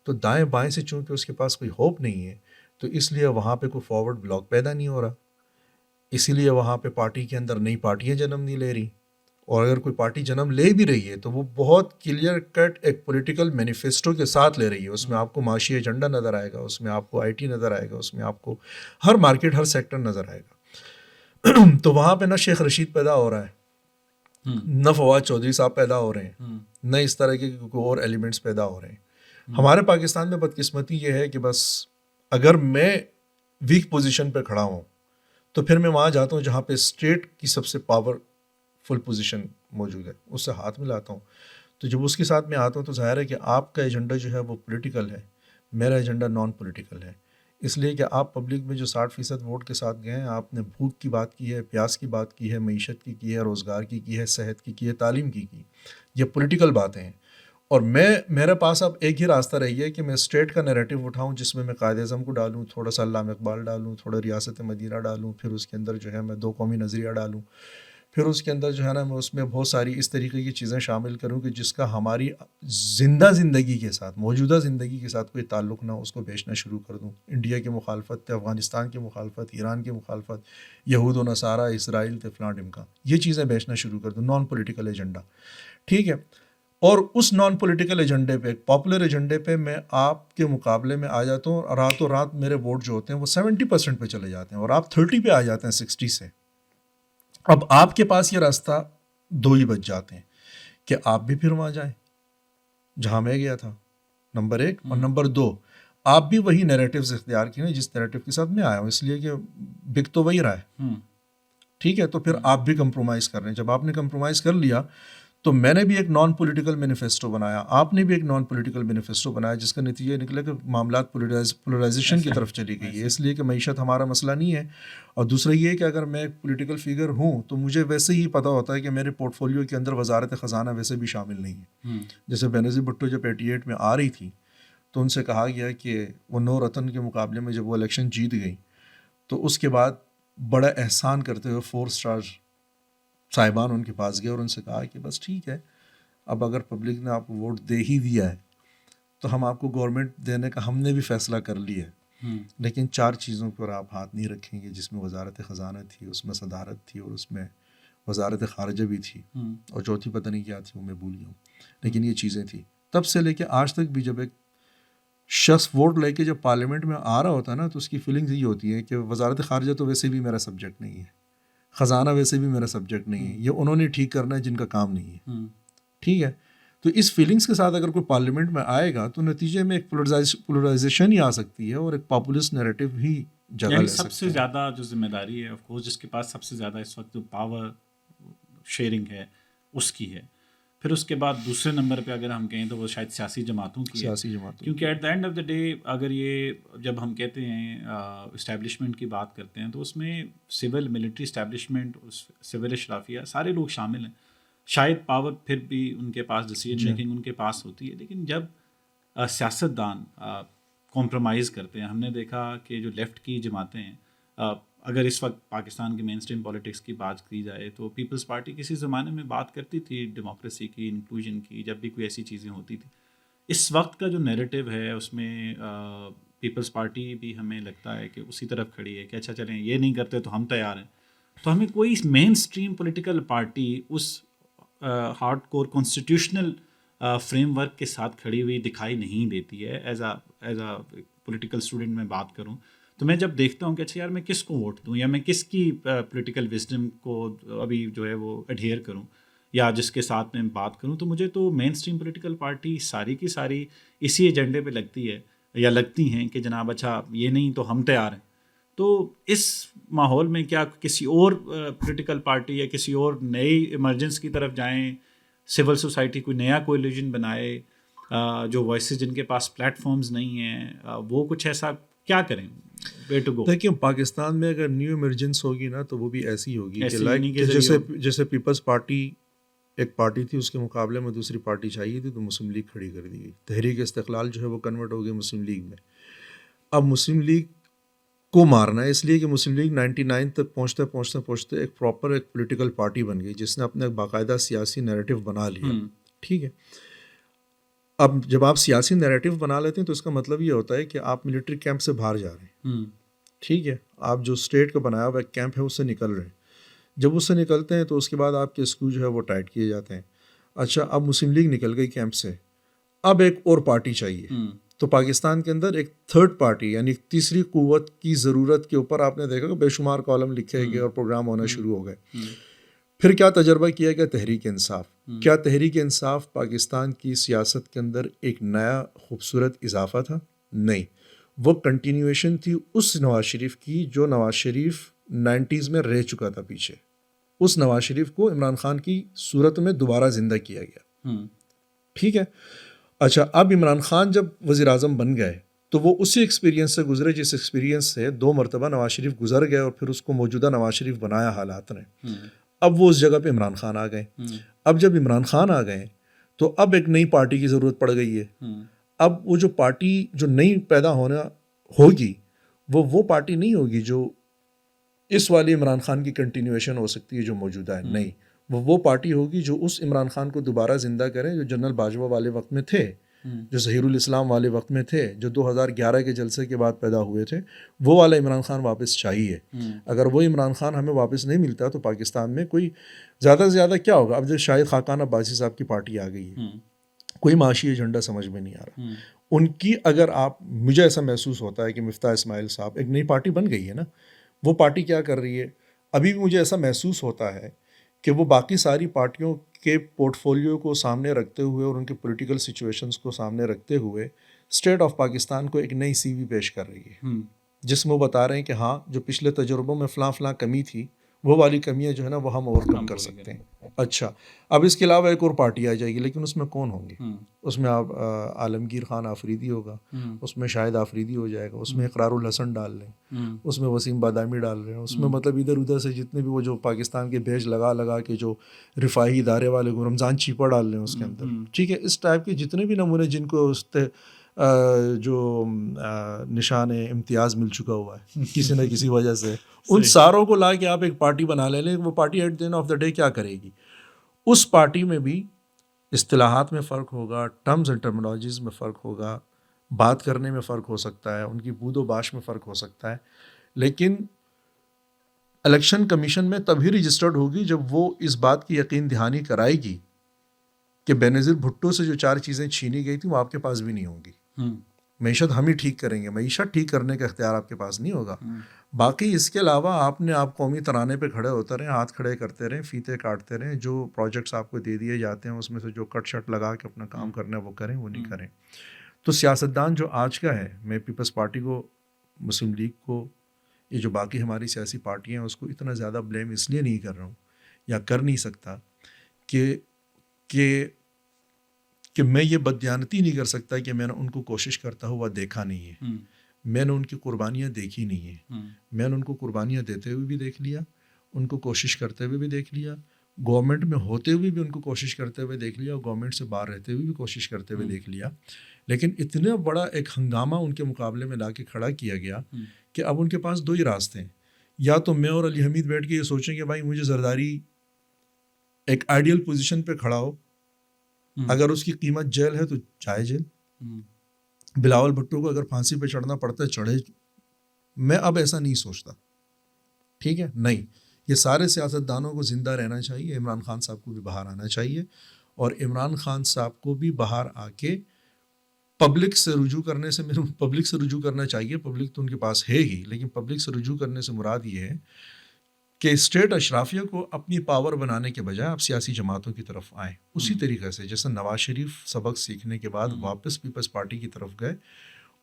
تو دائیں بائیں سے چونکہ اس کے پاس کوئی ہوپ نہیں ہے تو اس لیے وہاں پہ کوئی فارورڈ بلاک پیدا نہیں ہو رہا، اسی لیے وہاں پہ پارٹی کے اندر نئی پارٹیاں جنم نہیں لے رہی، اور اگر کوئی پارٹی جنم لے بھی رہی ہے تو وہ بہت کلیئر کٹ ایک پولیٹیکل مینیفیسٹو کے ساتھ لے رہی ہے. اس میں آپ کو معاشی ایجنڈا نظر آئے گا، اس میں آپ کو IT نظر آئے گا، اس میں آپ کو ہر مارکیٹ، ہر سیکٹر نظر آئے گا. تو وہاں پہ نہ شیخ رشید پیدا ہو رہا ہے، نہ فواد چودھری صاحب پیدا ہو رہے ہیں، نہ اس طرح کے کوئی اور ایلیمنٹس پیدا ہو رہے ہیں. ہمارے پاکستان میں بدقسمتی یہ ہے کہ بس اگر میں ویک پوزیشن پہ کھڑا ہوں تو پھر میں وہاں جاتا ہوں جہاں پہ اسٹیٹ کی سب سے پاورفل پوزیشن موجود ہے، اس سے ہاتھ ملاتا ہوں. تو جب اس کے ساتھ میں آتا ہوں تو ظاہر ہے کہ آپ کا ایجنڈا جو ہے وہ پولیٹیکل ہے، میرا ایجنڈا نان پولیٹیکل ہے. اس لیے کہ آپ پبلک میں جو 60% ووٹ کے ساتھ گئے ہیں، آپ نے بھوک کی بات کی ہے، پیاس کی بات کی ہے، معیشت کی ہے، روزگار کی ہے، صحت کی ہے، تعلیم کی. یہ پولیٹیکل باتیں ہیں. اور میرے پاس اب ایک ہی راستہ رہی ہے کہ میں اسٹیٹ کا نیریٹو اٹھاؤں جس میں قائد اعظم کو ڈالوں، تھوڑا سا علامہ اقبال ڈالوں، تھوڑا ریاست مدینہ ڈالوں، پھر اس کے اندر جو ہے میں 2 قومی نظریہ ڈالوں، پھر اس کے اندر جو ہے نا میں اس میں بہت ساری اس طریقے کی چیزیں شامل کروں کہ جس کا ہماری زندگی کے ساتھ، موجودہ زندگی کے ساتھ کوئی تعلق نہ ہو، اس کو بیچنا شروع کر دوں. انڈیا کی مخالفت، افغانستان کی مخالفت، ایران کی مخالفت، یہود و نصارہ، اسرائیل تے فلاں ڈمکا، یہ چیزیں بیچنا شروع کر دوں. نان پولیٹیکل ایجنڈا، ٹھیک ہے. اور اس نان پولیٹیکل ایجنڈے پہ، ایک پاپولر ایجنڈے پہ میں آپ کے مقابلے میں آ جاتا ہوں، راتوں رات میرے ووٹ جو ہوتے ہیں وہ 70% پہ چلے جاتے ہیں اور آپ 30 پہ آ جاتے ہیں 60 سے. اب آپ کے پاس یہ راستہ 2 ہی بچ جاتے ہیں کہ آپ بھی پھر وہاں جائیں جہاں میں گیا تھا، نمبر 1، اور نمبر 2 آپ بھی وہی نیریٹیوز اختیار کیے ہیں جس نیریٹیو کے ساتھ میں آیا ہوں، اس لیے کہ بک تو وہی رہا ہے. ٹھیک ہے، تو پھر آپ بھی کمپرومائز کر رہے ہیں. جب آپ نے کمپرومائز کر لیا تو میں نے بھی ایک نان پولیٹیکل مینیفیسٹو بنایا، آپ نے بھی ایک نان پولیٹیکل مینیفیسٹو بنایا، جس کا نتیجہ نکلا کہ معاملات پولرائزیشن کی طرف چلی گئی ہے. اس لیے کہ معیشت ہمارا مسئلہ نہیں ہے. اور دوسرا یہ کہ اگر میں ایک پولیٹیکل فگر ہوں تو مجھے ویسے ہی پتہ ہوتا ہے کہ میرے پورٹ فولیو کے اندر وزارت خزانہ ویسے بھی شامل نہیں ہے. جیسے بینظیر بھٹو جب 88 میں آ رہی تھی تو ان سے کہا گیا کہ وہ 9 رتن کے مقابلے میں جب وہ الیکشن جیت گئی تو اس کے بعد بڑا احسان کرتے ہوئے 4 اسٹار صاحبان ان کے پاس گئے اور ان سے کہا کہ بس ٹھیک ہے، اب اگر پبلک نے آپ کو ووٹ دے ہی دیا ہے تو ہم آپ کو گورنمنٹ دینے کا ہم نے بھی فیصلہ کر لیا ہے، لیکن 4 چیزوں پر آپ ہاتھ نہیں رکھیں گے، جس میں وزارت خزانہ تھی، اس میں صدارت تھی، اور اس میں وزارت خارجہ بھی تھی، اور چوتھی پتہ نہیں کیا تھی وہ میں بھول گیا ہوں، لیکن یہ چیزیں تھیں. تب سے لے کے آج تک بھی جب ایک شخص ووٹ لے کے جب پارلیمنٹ میں آ رہا ہوتا ہے نا تو اس کی فیلنگز یہ ہوتی ہے کہ وزارت خارجہ تو ویسے بھی میرا سبجیکٹ نہیں ہے، خزانہ ویسے بھی میرا سبجیکٹ نہیں ہے، یہ انہوں نے ٹھیک کرنا ہے جن کا کام نہیں ہے. ٹھیک ہے، تو اس فیلنگس کے ساتھ اگر کوئی پارلیمنٹ میں آئے گا تو نتیجے میں ایک پولرائزیشن ہی آ سکتی ہے اور ایک پاپولسٹ نیریٹو ہی جگہ لے سکتا ہے. سب سے زیادہ جو ذمہ داری ہے آف کورس جس کے پاس سب سے زیادہ اس وقت جو پاور شیئرنگ ہے اس کی ہے. پھر اس کے بعد دوسرے نمبر پہ اگر ہم کہیں تو وہ شاید سیاسی جماعتوں کی ہے، کیونکہ at the end of the day اگر یہ جب ہم کہتے ہیں اسٹیبلشمنٹ کی بات کرتے ہیں تو اس میں سول ملٹری اسٹیبلشمنٹ، سول اشرافیہ سارے لوگ شامل ہیں. شاید پاور پھر بھی ان کے پاس ڈیسیجن میکنگ ان کے پاس ہوتی ہے، لیکن جب سیاستدان کمپرومائز کرتے ہیں، ہم نے دیکھا کہ جو لیفٹ کی جماعتیں ہیں، اگر اس وقت پاکستان کی مین اسٹریم پالیٹکس کی بات کی جائے تو پیپلز پارٹی کسی زمانے میں بات کرتی تھی ڈیموکریسی کی، انکلوژن کی، جب بھی کوئی ایسی چیزیں ہوتی تھیں. اس وقت کا جو نیریٹو ہے اس میں پیپلز پارٹی بھی ہمیں لگتا ہے کہ اسی طرف کھڑی ہے کہ اچھا چلیں یہ نہیں کرتے تو ہم تیار ہیں. تو ہمیں کوئی مین اسٹریم پولیٹیکل پارٹی اس hardcore constitutional framework کے ساتھ کھڑی ہوئی دکھائی نہیں دیتی ہے. ایز اے پولیٹیکل اسٹوڈنٹ میں بات کروں تو میں جب دیکھتا ہوں کہ اچھا یار میں کس کو ووٹ دوں، یا میں کس کی پولیٹیکل وزڈم کو ابھی جو ہے وہ ایڈہیئر کروں یا جس کے ساتھ میں بات کروں، تو مجھے تو مین اسٹریم پولیٹیکل پارٹی ساری کی ساری اسی ایجنڈے پہ لگتی ہے یا لگتی ہیں کہ جناب اچھا یہ نہیں تو ہم تیار ہیں. تو اس ماحول میں کیا کسی اور پولیٹیکل پارٹی یا کسی اور نئی ایمرجنس کی طرف جائیں، سول سوسائٹی کوئی نیا کولیجن بنائے، جو وائسز جن کے پاس پلیٹ فارمز نہیں ہیں وہ کچھ ایسا کیا کریں؟ دیکھیے پاکستان میں اگر نیو ایمرجنس ہوگی نا تو وہ بھی ایسی ہوگی کہ جیسے پیپلز پارٹی ایک پارٹی تھی، اس کے مقابلے میں دوسری پارٹی چاہیے تھی تو مسلم لیگ کھڑی کر دی گئی. تحریک استقلال جو ہے وہ کنورٹ ہو گئی مسلم لیگ میں. اب مسلم لیگ کو مارنا ہے اس لیے کہ مسلم لیگ 99 تک پہنچتے ایک پراپر ایک پولیٹیکل پارٹی بن گئی جس نے اپنا ایک باقاعدہ سیاسی نیریٹو بنا لیا. ٹھیک ہے، اب جب آپ سیاسی نیریٹو بنا لیتے ہیں تو اس کا مطلب یہ ہوتا ہے کہ آپ ملٹری کیمپ سے باہر جا رہے ہیں. ٹھیک ہے، آپ جو اسٹیٹ کا بنایا ہوا ایک کیمپ ہے اس سے نکل رہے ہیں. جب اس سے نکلتے ہیں تو اس کے بعد آپ کے اسکول جو ہے وہ ٹائٹ کیے جاتے ہیں. اچھا اب مسلم لیگ نکل گئی کیمپ سے، اب ایک اور پارٹی چاہیے. تو پاکستان کے اندر ایک تھرڈ پارٹی یعنی تیسری قوت کی ضرورت کے اوپر آپ نے دیکھا کہ بے شمار کالم لکھے گئے اور پروگرام ہونا شروع ہو گئے. پھر کیا تجربہ کیا گیا؟ تحریک انصاف. کیا تحریک انصاف پاکستان کی سیاست کے اندر ایک نیا خوبصورت اضافہ تھا؟ نہیں، وہ کنٹینیویشن تھی اس نواز شریف کی جو نواز شریف 90s میں رہ چکا تھا پیچھے. اس نواز شریف کو عمران خان کی صورت میں دوبارہ زندہ کیا گیا. ٹھیک ہے. اچھا, اب عمران خان جب وزیر اعظم بن گئے تو وہ اسی ایکسپیرینس سے گزرے جس ایکسپیرینس سے 2 مرتبہ نواز شریف گزر گئے اور پھر اس کو موجودہ نواز شریف بنایا حالات نے. اب وہ اس جگہ پہ عمران خان آ گئے. اب جب عمران خان آ گئے تو اب ایک نئی پارٹی کی ضرورت پڑ گئی ہے. اب وہ جو پارٹی جو نئی پیدا ہونا ہوگی وہ پارٹی نہیں ہوگی جو اس والی عمران خان کی کنٹینیویشن ہو سکتی ہے جو موجودہ ہے. نہیں, وہ پارٹی ہوگی جو اس عمران خان کو دوبارہ زندہ کرے جو جنرل باجوہ والے وقت میں تھے, جو ظہیر الاسلام والے وقت میں تھے, جو 2011 کے جلسے کے بعد پیدا ہوئے تھے. وہ والا عمران خان واپس چاہیے. اگر وہ عمران خان ہمیں واپس نہیں ملتا تو پاکستان میں کوئی زیادہ سے زیادہ کیا ہوگا. اب جو شاہد خاقان عباسی صاحب کی پارٹی آ گئی ہے, کوئی معاشی ایجنڈا سمجھ میں نہیں آ رہا ان کی. اگر آپ, مجھے ایسا محسوس ہوتا ہے کہ مفتاح اسماعیل صاحب ایک نئی پارٹی بن گئی ہے نا, وہ پارٹی کیا کر رہی ہے. ابھی بھی مجھے ایسا محسوس ہوتا ہے کہ وہ باقی ساری پارٹیوں کے پورٹ فولیو کو سامنے رکھتے ہوئے اور ان کے پولیٹیکل سچویشنز کو سامنے رکھتے ہوئے اسٹیٹ آف پاکستان کو ایک نئی سی وی پیش کر رہی ہے, جس میں وہ بتا رہے ہیں کہ ہاں جو پچھلے تجربوں میں فلاں کمی تھی وہ والی کمیاں جو ہے نا وہ ہم اوور کم کر سکتے ہیں. اچھا, اب اس کے علاوہ ایک اور پارٹی آ جائے گی, لیکن اس میں کون ہوں گے؟ اس میں آپ عالمگیر خان آفریدی ہوگا, اس میں شاہد آفریدی ہو جائے گا, اس میں اقرار الحسن ڈال لیں, اس میں وسیم بادامی ڈال رہے ہیں, اس میں مطلب ادھر ادھر سے جتنے بھی وہ جو پاکستان کے بیج لگا کے جو رفاہی ادارے والے کو رمضان چیپا ڈال رہے ہیں اس کے اندر. ٹھیک ہے, اس ٹائپ کے جتنے بھی نمونے جن کو اس جو نشان امتیاز مل چکا ہوا ہے کسی نہ کسی وجہ سے, ان ساروں کو لا کے آپ ایک پارٹی بنا لیں. لیکن وہ party at the end of the day کیا کرے گی؟ اس پارٹی میں بھی اصطلاحات میں فرق ہوگا, ٹرمز اینڈ ٹرمنالوجیز میں فرق ہوگا, بات کرنے میں فرق ہو سکتا ہے, ان کی بود و باش میں فرق ہو سکتا ہے. لیکن الیکشن کمیشن میں تبھی رجسٹرڈ ہوگی جب وہ اس بات کی یقین دہانی کرائے گی کہ بینظیر بھٹو سے جو 4 چیزیں چھینی گئی تھیں وہ آپ کے پاس بھی نہیں ہوں گی. معیشت ہم ہی ٹھیک کریں گے, معیشت ٹھیک کرنے کا اختیار آپ کے پاس نہیں ہوگا. باقی اس کے علاوہ آپ قومی ترانے پہ کھڑے ہوتے رہیں, ہاتھ کھڑے کرتے رہیں, فیتے کاٹتے رہیں, جو پروجیکٹس آپ کو دے دیے جاتے ہیں اس میں سے جو کٹ شٹ لگا کے اپنا کام کرنا ہے وہ کریں, وہ نہیں کریں. تو سیاستدان جو آج کا ہے, میں پیپلز پارٹی کو, مسلم لیگ کو, یہ جو باقی ہماری سیاسی پارٹیاں ہیں اس کو اتنا زیادہ بلیم اس لیے نہیں کر رہا ہوں یا کر نہیں سکتا کہ میں یہ بددیانتی نہیں کر سکتا کہ میں نے ان کو کوشش کرتا ہوا دیکھا نہیں ہے. میں نے ان کی قربانیاں دیکھی نہیں ہیں. میں نے ان کو قربانیاں دیتے ہوئے بھی دیکھ لیا, ان کو کوشش کرتے ہوئے بھی دیکھ لیا, گورنمنٹ میں ہوتے ہوئے بھی ان کو کوشش کرتے ہوئے دیکھ لیا, اور گورنمنٹ سے باہر رہتے ہوئے بھی کوشش کرتے ہوئے دیکھ لیا. لیکن اتنا بڑا ایک ہنگامہ ان کے مقابلے میں لا کے کھڑا کیا گیا کہ اب ان کے پاس 2 ہی راستے ہیں. یا تو میں اور علی حمید بیٹھ کے یہ سوچیں کہ بھائی مجھے زرداری ایک آئیڈیل پوزیشن پہ کھڑا ہو, اگر اس کی قیمت جیل ہے تو جائے جیل, بلاول بھٹو کو اگر پھانسی پہ چڑھنا پڑتا ہے چڑھے. میں اب ایسا نہیں سوچتا. ٹھیک ہے, نہیں, یہ سارے سیاستدانوں کو زندہ رہنا چاہیے. عمران خان صاحب کو بھی باہر آنا چاہیے, اور عمران خان صاحب کو بھی باہر آ کے پبلک سے رجوع کرنے سے, پبلک سے رجوع کرنا چاہیے. پبلک تو ان کے پاس ہے ہی, لیکن پبلک سے رجوع کرنے سے مراد یہ ہے کہ اسٹیٹ اشرافیہ کو اپنی پاور بنانے کے بجائے آپ سیاسی جماعتوں کی طرف آئیں. اسی طریقے سے جیسے نواز شریف سبق سیکھنے کے بعد واپس پیپلز پارٹی کی طرف گئے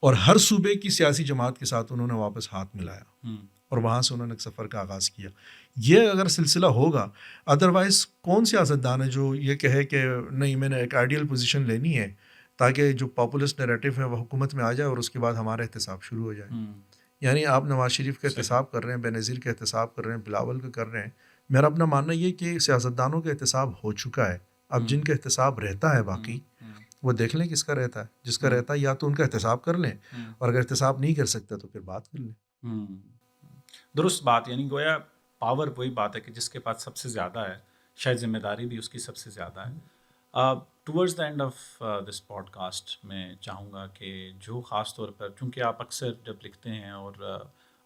اور ہر صوبے کی سیاسی جماعت کے ساتھ انہوں نے واپس ہاتھ ملایا اور وہاں سے انہوں نے ایک سفر کا آغاز کیا. یہ اگر سلسلہ ہوگا, ادروائز کون سیاستدان ہے جو یہ کہے کہ نہیں میں نے ایک آئیڈیل پوزیشن لینی ہے تاکہ جو پاپولسٹ نیریٹو ہے وہ حکومت میں آ جائے اور اس کے بعد ہمارا احتساب شروع ہو جائے. یعنی آپ نواز شریف کا احتساب کر رہے ہیں, بینظیر کا احتساب کر رہے ہیں, بلاول کا کر رہے ہیں. میرا اپنا ماننا یہ کہ سیاستدانوں کا احتساب ہو چکا ہے. اب جن کا احتساب رہتا ہے باقی وہ دیکھ لیں کس کا رہتا ہے. جس کا رہتا ہے یا تو ان کا احتساب کر لیں, اور اگر احتساب نہیں کر سکتا تو پھر بات کر لیں. درست بات. یعنی گویا پاور وہی بات ہے کہ جس کے پاس سب سے زیادہ ہے, شاید ذمہ داری بھی اس کی سب سے زیادہ ہے. Towards the end of this podcast میں چاہوں گا کہ جو خاص طور پر, چونکہ آپ اکثر جب لکھتے ہیں اور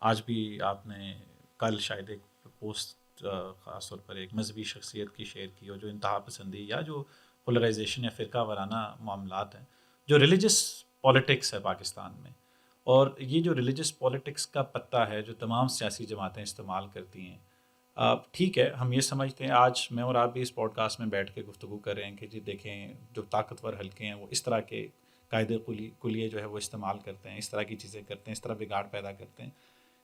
آج بھی آپ نے کل شاید ایک پوسٹ خاص طور پر ایک مذہبی شخصیت کی شیئر کی, اور جو انتہا پسندی یا جو پولرائزیشن یا فرقہ وارانہ معاملات ہیں, جو ریلیجس پولیٹکس ہے پاکستان میں, اور یہ جو ریلیجس پولیٹکس کا پتہ ہے جو تمام سیاسی جماعتیں استعمال کرتی ہیں. ٹھیک ہے, ہم یہ سمجھتے ہیں, آج میں اور آپ بھی اس پوڈ کاسٹ میں بیٹھ کے گفتگو کر رہے ہیں کہ جی دیکھیں جو طاقتور حلقے ہیں وہ اس طرح کے قاعدے کلیے جو ہے وہ استعمال کرتے ہیں، اس طرح کی چیزیں کرتے ہیں، اس طرح بگاڑ پیدا کرتے ہیں.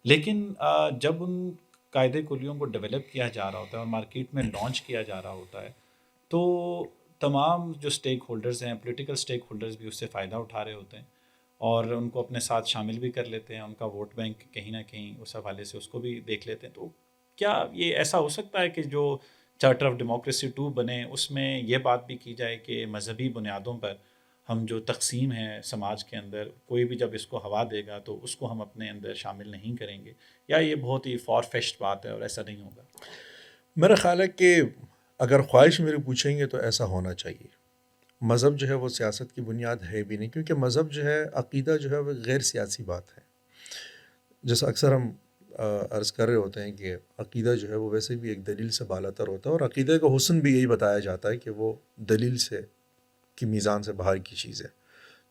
لیکن جب ان قاعدے کلیوں کو ڈیولپ کیا جا رہا ہوتا ہے اور مارکیٹ میں لانچ کیا جا رہا ہوتا ہے تو تمام جو اسٹیک ہولڈرز ہیں، پولیٹیکل اسٹیک ہولڈرز بھی اس سے فائدہ اٹھا رہے ہوتے ہیں اور ان کو اپنے ساتھ شامل بھی کر لیتے ہیں. ان کا ووٹ بینک کہیں نہ کہیں اس حوالے سے اس کو بھی دیکھ لیتے ہیں. تو کیا یہ ایسا ہو سکتا ہے کہ جو چارٹر آف ڈیموکریسی 2 بنے اس میں یہ بات بھی کی جائے کہ مذہبی بنیادوں پر ہم جو تقسیم ہے سماج کے اندر، کوئی بھی جب اس کو ہوا دے گا تو اس کو ہم اپنے اندر شامل نہیں کریں گے، یا یہ بہت ہی فار فیشڈ بات ہے اور ایسا نہیں ہوگا؟ میرا خیال ہے کہ اگر خواہش میری پوچھیں گے تو ایسا ہونا چاہیے. مذہب جو ہے وہ سیاست کی بنیاد ہے بھی نہیں، کیونکہ مذہب جو ہے، عقیدہ جو ہے وہ غیر سیاسی بات ہے. جیسا اکثر ہم عرض کر رہے ہوتے ہیں کہ عقیدہ جو ہے وہ ویسے بھی ایک دلیل سے بالا تر ہوتا ہے، اور عقیدے کا حسن بھی یہی بتایا جاتا ہے کہ وہ دلیل سے کی میزان سے باہر کی چیز ہے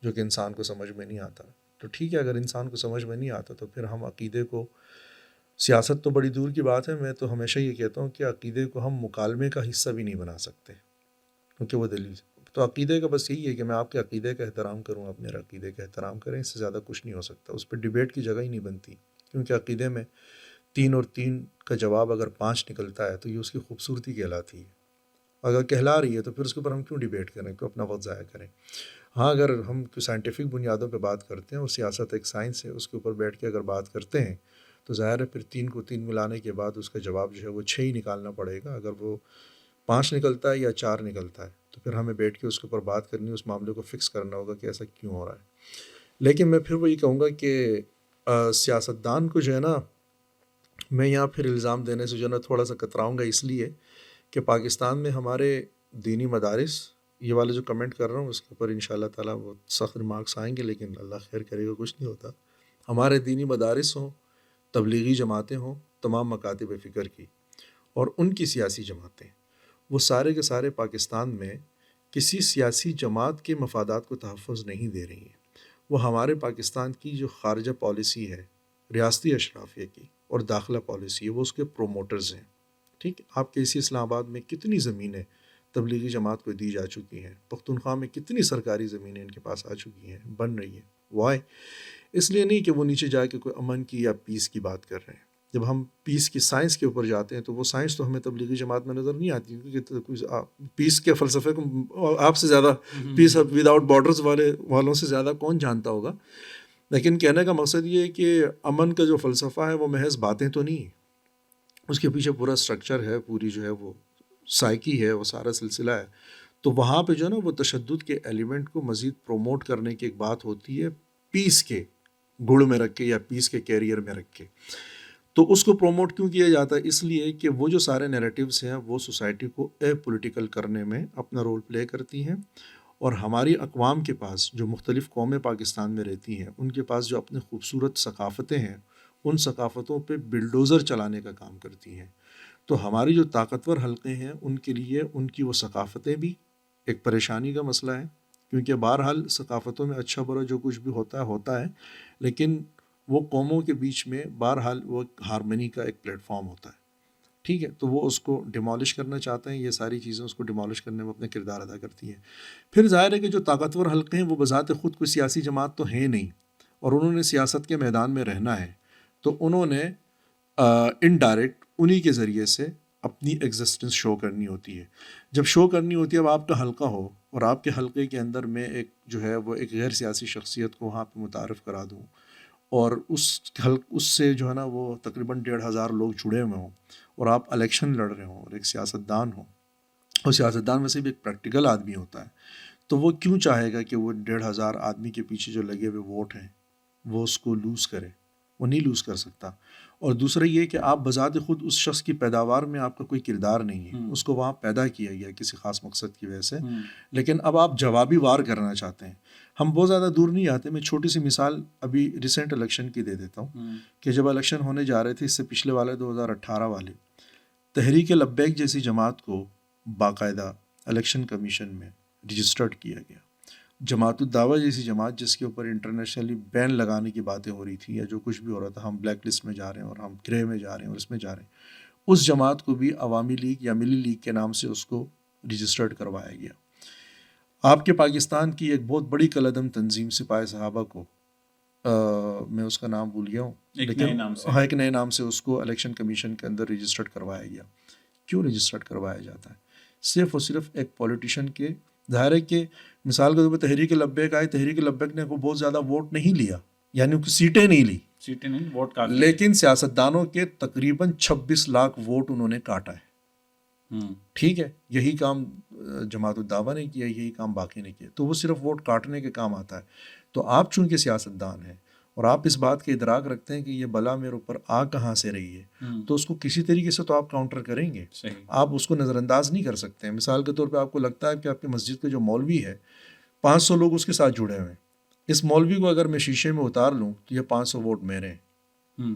جو کہ انسان کو سمجھ میں نہیں آتا. تو ٹھیک ہے، اگر انسان کو سمجھ میں نہیں آتا تو پھر ہم عقیدے کو، سیاست تو بڑی دور کی بات ہے، میں تو ہمیشہ یہ کہتا ہوں کہ عقیدے کو ہم مکالمے کا حصہ بھی نہیں بنا سکتے کیونکہ وہ دلیل. تو عقیدے کا بس یہی ہے کہ میں آپ کے عقیدے کا احترام کروں، آپ میرے عقیدے کا احترام کریں، اس سے زیادہ کچھ نہیں ہو سکتا. اس پہ ڈیبیٹ کی جگہ ہی نہیں بنتی، کیونکہ عقیدے میں 3 اور 3 کا جواب اگر 5 نکلتا ہے تو یہ اس کی خوبصورتی کہلاتی ہے. اگر کہلا رہی ہے تو پھر اس کے اوپر ہم کیوں ڈیبیٹ کریں، کیوں اپنا وقت ضائع کریں. ہاں، اگر ہم سائنٹیفک بنیادوں پہ بات کرتے ہیں اور سیاست ایک سائنس ہے، اس کے اوپر بیٹھ کے اگر بات کرتے ہیں تو ظاہر ہے پھر 3 کو 3 ملانے کے بعد اس کا جواب جو ہے وہ 6 ہی نکالنا پڑے گا. اگر وہ 5 نکلتا ہے یا 4 نکلتا ہے تو پھر ہمیں بیٹھ کے اس کے اوپر بات کرنی، اس معاملے کو فکس کرنا ہوگا کہ ایسا کیوں ہو رہا ہے. لیکن میں پھر وہی کہوں گا کہ سیاستدان کو جو ہے نا، میں یہاں پھر الزام دینے سے جو ہے نا تھوڑا سا کتراؤں گا، اس لیے کہ پاکستان میں ہمارے دینی مدارس، یہ والے جو کمنٹ کر رہا ہوں اس کے اوپر انشاءاللہ تعالیٰ وہ سخت ریمارکس آئیں گے، لیکن اللہ خیر کرے گا، کچھ نہیں ہوتا. ہمارے دینی مدارس ہوں، تبلیغی جماعتیں ہوں، تمام مکاتب فکر کی، اور ان کی سیاسی جماعتیں، وہ سارے کے سارے پاکستان میں کسی سیاسی جماعت کے مفادات کو تحفظ نہیں دے رہی ہیں. وہ ہمارے پاکستان کی جو خارجہ پالیسی ہے، ریاستی اشرافیہ کی اور داخلہ پالیسی ہے، وہ اس کے پروموٹرز ہیں. ٹھیک ہے، آپ کے اسی اسلام آباد میں کتنی زمینیں تبلیغی جماعت کو دی جا چکی ہیں، پختونخوا میں کتنی سرکاری زمینیں ان کے پاس آ چکی ہیں، بن رہی ہیں. وائی؟ اس لیے نہیں کہ وہ نیچے جا کے کوئی امن کی یا پیس کی بات کر رہے ہیں. جب ہم پیس کی سائنس کے اوپر جاتے ہیں تو وہ سائنس تو ہمیں تبلیغی جماعت میں نظر نہیں آتی، کیونکہ پیس کے فلسفے کو آپ سے زیادہ، پیس وداؤٹ بارڈرز والوں سے زیادہ کون جانتا ہوگا. لیکن کہنے کا مقصد یہ ہے کہ امن کا جو فلسفہ ہے وہ محض باتیں تو نہیں ہیں، اس کے پیچھے پورا سٹرکچر ہے، پوری جو ہے وہ سائیکی ہے، وہ سارا سلسلہ ہے. تو وہاں پہ جو ہے نا وہ تشدد کے ایلیمنٹ کو مزید پروموٹ کرنے کی ایک بات ہوتی ہے، پیس کے گڑ میں رکھ کے یا پیس کے کیریئر میں رکھ کے. تو اس کو پروموٹ کیوں کیا جاتا ہے؟ اس لیے کہ وہ جو سارے نیریٹیوز ہیں وہ سوسائٹی کو اے پولیٹیکل کرنے میں اپنا رول پلے کرتی ہیں، اور ہماری اقوام کے پاس جو مختلف قومیں پاکستان میں رہتی ہیں ان کے پاس جو اپنی خوبصورت ثقافتیں ہیں، ان ثقافتوں پہ بلڈوزر چلانے کا کام کرتی ہیں. تو ہماری جو طاقتور حلقے ہیں ان کے لیے ان کی وہ ثقافتیں بھی ایک پریشانی کا مسئلہ ہے، کیونکہ بہرحال ثقافتوں میں اچھا برا جو کچھ بھی ہوتا ہے، لیکن وہ قوموں کے بیچ میں بہرحال وہ ہارمنی کا ایک پلیٹ فارم ہوتا ہے. ٹھیک ہے، تو وہ اس کو ڈیمالش کرنا چاہتے ہیں. یہ ساری چیزیں اس کو ڈیمالش کرنے میں اپنا کردار ادا کرتی ہیں. پھر ظاہر ہے کہ جو طاقتور حلقے ہیں وہ بذات خود کوئی سیاسی جماعت تو ہیں نہیں، اور انہوں نے سیاست کے میدان میں رہنا ہے، تو انہوں نے انڈائریکٹ انہی کے ذریعے سے اپنی ایگزسٹنس شو کرنی ہوتی ہے. جب شو کرنی ہوتی ہے، اب آپ کا حلقہ ہو اور آپ کے حلقے کے اندر میں ایک جو ہے وہ ایک غیر سیاسی شخصیت کو وہاں پہ متعارف کرا دوں، اور اس سے جو ہے نا وہ تقریباً 1,500 لوگ جڑے ہوئے ہوں، اور آپ الیکشن لڑ رہے ہوں اور ایک سیاستدان ہوں، اور سیاستدان میں سے بھی ایک پریکٹیکل آدمی ہوتا ہے، تو وہ کیوں چاہے گا کہ وہ 1,500 آدمی کے پیچھے جو لگے ہوئے ووٹ ہیں وہ اس کو لوز کرے؟ وہ نہیں لوز کر سکتا. اور دوسرا یہ کہ آپ بذات خود اس شخص کی پیداوار میں آپ کا کوئی کردار نہیں ہے، اس کو وہاں پیدا کیا گیا کسی خاص مقصد کی وجہ سے، لیکن اب آپ جوابی وار کرنا چاہتے ہیں. ہم بہت زیادہ دور نہیں آتے، میں چھوٹی سی مثال ابھی ریسنٹ الیکشن کی دے دیتا ہوں کہ جب الیکشن ہونے جا رہے تھے، اس سے پچھلے والے 2018 والے، تحریک لبیک جیسی جماعت کو باقاعدہ الیکشن کمیشن میں رجسٹرڈ کیا گیا. جماعت الدعوہ جیسی جماعت جس کے اوپر انٹرنیشنلی بین لگانے کی باتیں ہو رہی تھیں یا جو کچھ بھی ہو رہا تھا، ہم بلیک لسٹ میں جا رہے ہیں اور ہم گرے میں جا رہے ہیں اور اس میں جا رہے ہیں، اس جماعت کو بھی عوامی لیگ یا ملی لیگ کے نام سے اس کو رجسٹرڈ کروایا گیا. آپ کے پاکستان کی ایک بہت بڑی کالعدم تنظیم سپاہی صحابہ کو میں اس کا نام بھول گیا ہوں، ایک نئے نام سے ایک نئے نام سے اس کو الیکشن کمیشن کے اندر رجسٹرڈ کروایا گیا. کیوں رجسٹرڈ کروایا جاتا ہے؟ صرف اور صرف ایک پولیٹیشین کے، ظاہر ہے کہ مثال کے طور پہ تحریک لبیک آئی، تحریک لبیک نے کوئی بہت زیادہ ووٹ نہیں لیا، یعنی ان کی سیٹیں نہیں لی، سیٹیں نہیں، ووٹ کافی، لیکن سیاستدانوں کے تقریباً 26 لاکھ ووٹ انہوں نے کاٹا ہے. ٹھیک ہے، یہی کام جماعت الدعوہ نے کیا، یہی کام باقی نے کیا، تو وہ صرف ووٹ کاٹنے کے کام آتا ہے. تو آپ چونکہ سیاستدان ہیں اور آپ اس بات کے ادراک رکھتے ہیں کہ یہ بلا میرے اوپر آ کہاں سے رہی ہے، تو اس کو کسی طریقے سے تو آپ کاؤنٹر کریں گے، آپ اس کو نظر انداز نہیں کر سکتے ہیں. مثال کے طور پہ آپ کو لگتا ہے کہ آپ کی مسجد کے جو مولوی ہے 500 لوگ اس کے ساتھ جڑے ہوئے ہیں، اس مولوی کو اگر میں شیشے میں اتار لوں تو یہ 500 ووٹ میرے ہیں،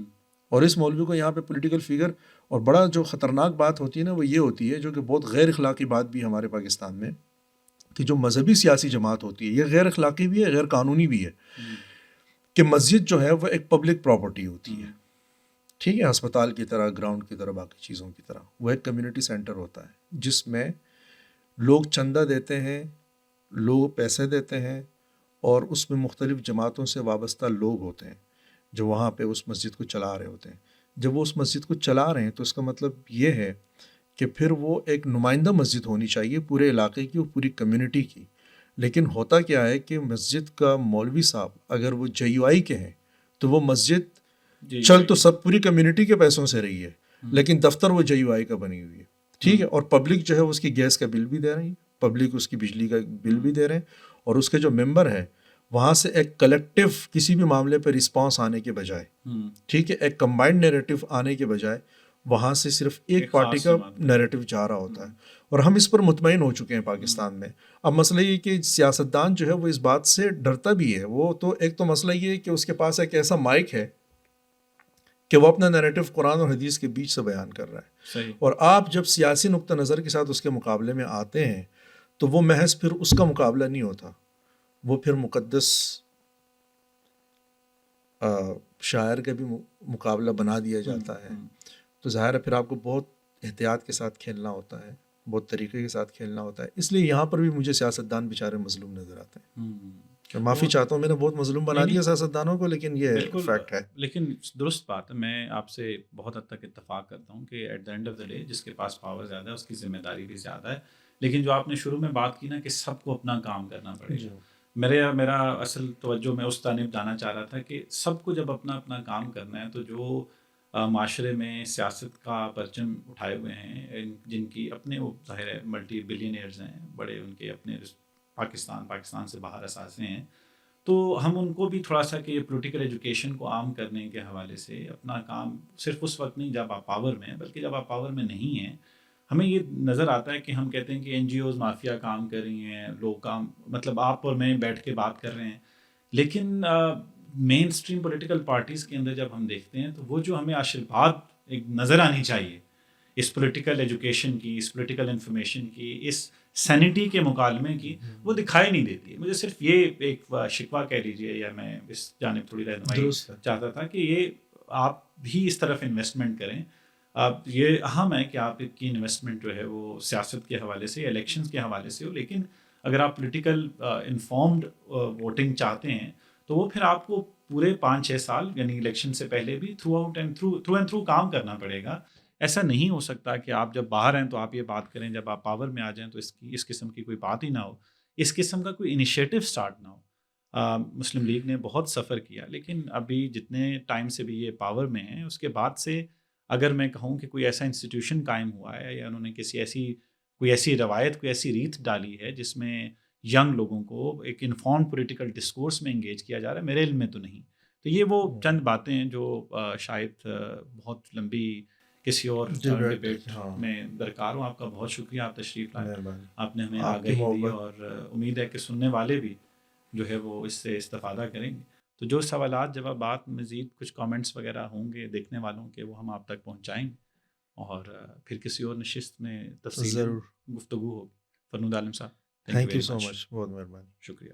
اور اس مولوی کو یہاں پہ پولیٹیکل فگر. اور بڑا جو خطرناک بات ہوتی ہے نا وہ یہ ہوتی ہے، جو کہ بہت غیر اخلاقی بات بھی ہمارے پاکستان میں، کہ جو مذہبی سیاسی جماعت ہوتی ہے یہ غیر اخلاقی بھی ہے، غیر قانونی بھی ہے، کہ مسجد جو ہے وہ ایک پبلک پراپرٹی ہوتی ہے. ٹھیک ہے، ہسپتال کی طرح، گراؤنڈ کی طرح، باقی چیزوں کی طرح وہ ایک کمیونٹی سینٹر ہوتا ہے جس میں لوگ چندہ دیتے ہیں، لوگ پیسے دیتے ہیں، اور اس میں مختلف جماعتوں سے وابستہ لوگ ہوتے ہیں جو وہاں پہ اس مسجد کو چلا رہے ہوتے ہیں. جب وہ اس مسجد کو چلا رہے ہیں تو اس کا مطلب یہ ہے کہ پھر وہ ایک نمائندہ مسجد ہونی چاہیے پورے علاقے کی اور پوری کمیونٹی کی. لیکن ہوتا کیا ہے کہ مسجد کا مولوی صاحب اگر وہ JUI کے ہیں تو وہ مسجد چل تو سب پوری کمیونٹی کے پیسوں سے رہی ہے، لیکن دفتر وہ JUI کا بنی ہوئی ہے. ٹھیک ہے، اور پبلک جو ہے اس کی گیس کا بل بھی دے رہی ہے، پبلک اس کی بجلی کا بل بھی دے رہے ہیں، اور اس کے جو ممبر ہیں وہاں سے ایک کلیکٹیو کسی بھی معاملے پہ رسپانس آنے کے بجائے، ٹھیک ہے، ایک کمبائنڈ نیریٹو آنے کے بجائے وہاں سے صرف ایک پارٹی کا نیریٹو جا رہا ہوتا ہے. اور ہم اس پر مطمئن ہو چکے ہیں پاکستان میں. اب مسئلہ یہ کہ سیاستدان جو ہے وہ اس بات سے ڈرتا بھی ہے. وہ تو ایک تو مسئلہ یہ ہے کہ اس کے پاس ایک ایسا مائک ہے کہ وہ اپنا نیریٹو قرآن اور حدیث کے بیچ سے بیان کر رہا ہے. اور آپ جب سیاسی نقطہ نظر کے ساتھ اس کے مقابلے میں آتے ہیں تو وہ محض پھر اس کا مقابلہ نہیں ہوتا، وہ پھر مقدس شاعر کا بھی مقابلہ بنا دیا جاتا ہے. تو ظاہر ہے پھر آپ کو بہت احتیاط کے ساتھ کھیلنا ہوتا ہے، بہت طریقے کے ساتھ کھیلنا ہوتا ہے. اس لیے یہاں پر بھی مجھے سیاستدان بیچارے مظلوم نظر آتے ہیں. میں معافی چاہتا ہوں، میں نے بہت مظلوم بنا دیا سیاستدانوں کو، لیکن یہ فیکٹ ہے. لیکن درست بات ہے، میں آپ سے بہت حد تک اتفاق کرتا ہوں کہ at the end of the day جس کے پاس پاور زیادہ ہے اس کی ذمہ داری بھی زیادہ ہے. لیکن جو آپ نے شروع میں بات کی نا کہ سب کو اپنا کام کرنا پڑے گا، میرا اصل توجہ میں اس جانب جانا چاہ رہا تھا کہ سب کو جب اپنا اپنا کام کرنا ہے تو جو معاشرے میں سیاست کا پرچم اٹھائے ہوئے ہیں، جن کی اپنے وہ ظاہر ہے ملٹی بلینئرز ہیں، بڑے ان کے اپنے پاکستان سے باہر اثاثے ہیں، تو ہم ان کو بھی تھوڑا سا کہ پولیٹیکل ایجوکیشن کو عام کرنے کے حوالے سے اپنا کام صرف اس وقت نہیں جب آپ پاور میں ہیں، بلکہ جب آپ پاور میں نہیں ہیں. ہمیں یہ نظر آتا ہے کہ ہم کہتے ہیں کہ NGOز مافیا کام کر رہی ہیں، لوگ کام مطلب آپ اور میں بیٹھ کے بات کر رہے ہیں، لیکن مین اسٹریم پولیٹیکل پارٹیز کے اندر جب ہم دیکھتے ہیں تو وہ جو ہمیں آشرواد ایک نظر آنی چاہیے اس پولیٹیکل ایجوکیشن کی، اس پولیٹیکل انفارمیشن کی، اس سینٹی کے مکالمے کی، وہ دکھائی نہیں دیتی ہے. مجھے صرف یہ ایک شکوہ کہہ لیجیے، یا میں اس جانب تھوڑی رہنمائی چاہتا تھا کہ یہ آپ بھی اس طرف انویسٹمنٹ کریں. یہ اہم ہے کہ آپ کی انویسٹمنٹ جو ہے وہ سیاست کے حوالے سے، الیکشنز کے حوالے سے ہو، لیکن اگر آپ پولیٹیکل انفارمڈ ووٹنگ چاہتے ہیں تو وہ پھر آپ کو پورے 5-6 سال یعنی الیکشن سے پہلے بھی تھرو اینڈ تھرو کام کرنا پڑے گا. ایسا نہیں ہو سکتا کہ آپ جب باہر ہیں تو آپ یہ بات کریں، جب آپ پاور میں آ جائیں تو اس قسم کی کوئی بات ہی نہ ہو، اس قسم کا کوئی انیشیٹو سٹارٹ نہ ہو. مسلم لیگ نے بہت سفر کیا، لیکن ابھی جتنے ٹائم سے بھی یہ پاور میں ہیں اس کے بعد سے اگر میں کہوں کہ کوئی ایسا انسٹیٹیوشن قائم ہوا ہے یا انہوں نے کوئی ایسی روایت، کوئی ایسی ریت ڈالی ہے جس میں ینگ لوگوں کو ایک انفارم پولیٹیکل ڈسکورس میں انگیج کیا جا رہا ہے، میرے علم میں تو نہیں. تو یہ وہ چند باتیں ہیں جو شاید بہت لمبی کسی اور ڈیبیٹ میں درکار ہوں. آپ کا بہت شکریہ، آپ تشریف لائے، آپ نے ہمیں آگاہی دی، اور امید ہے کہ سننے والے بھی جو ہے وہ اس سے استفادہ کریں گے. تو جو سوالات جوابات مزید کچھ کامنٹس وغیرہ ہوں گے دیکھنے والوں کے، وہ ہم آپ تک پہنچائیں گے، اور پھر کسی اور نشست میں تفصیل گفتگو ہوگی. فرنود عالم صاحب، تھینک یو سو مچ، بہت مہربانی، شکریہ.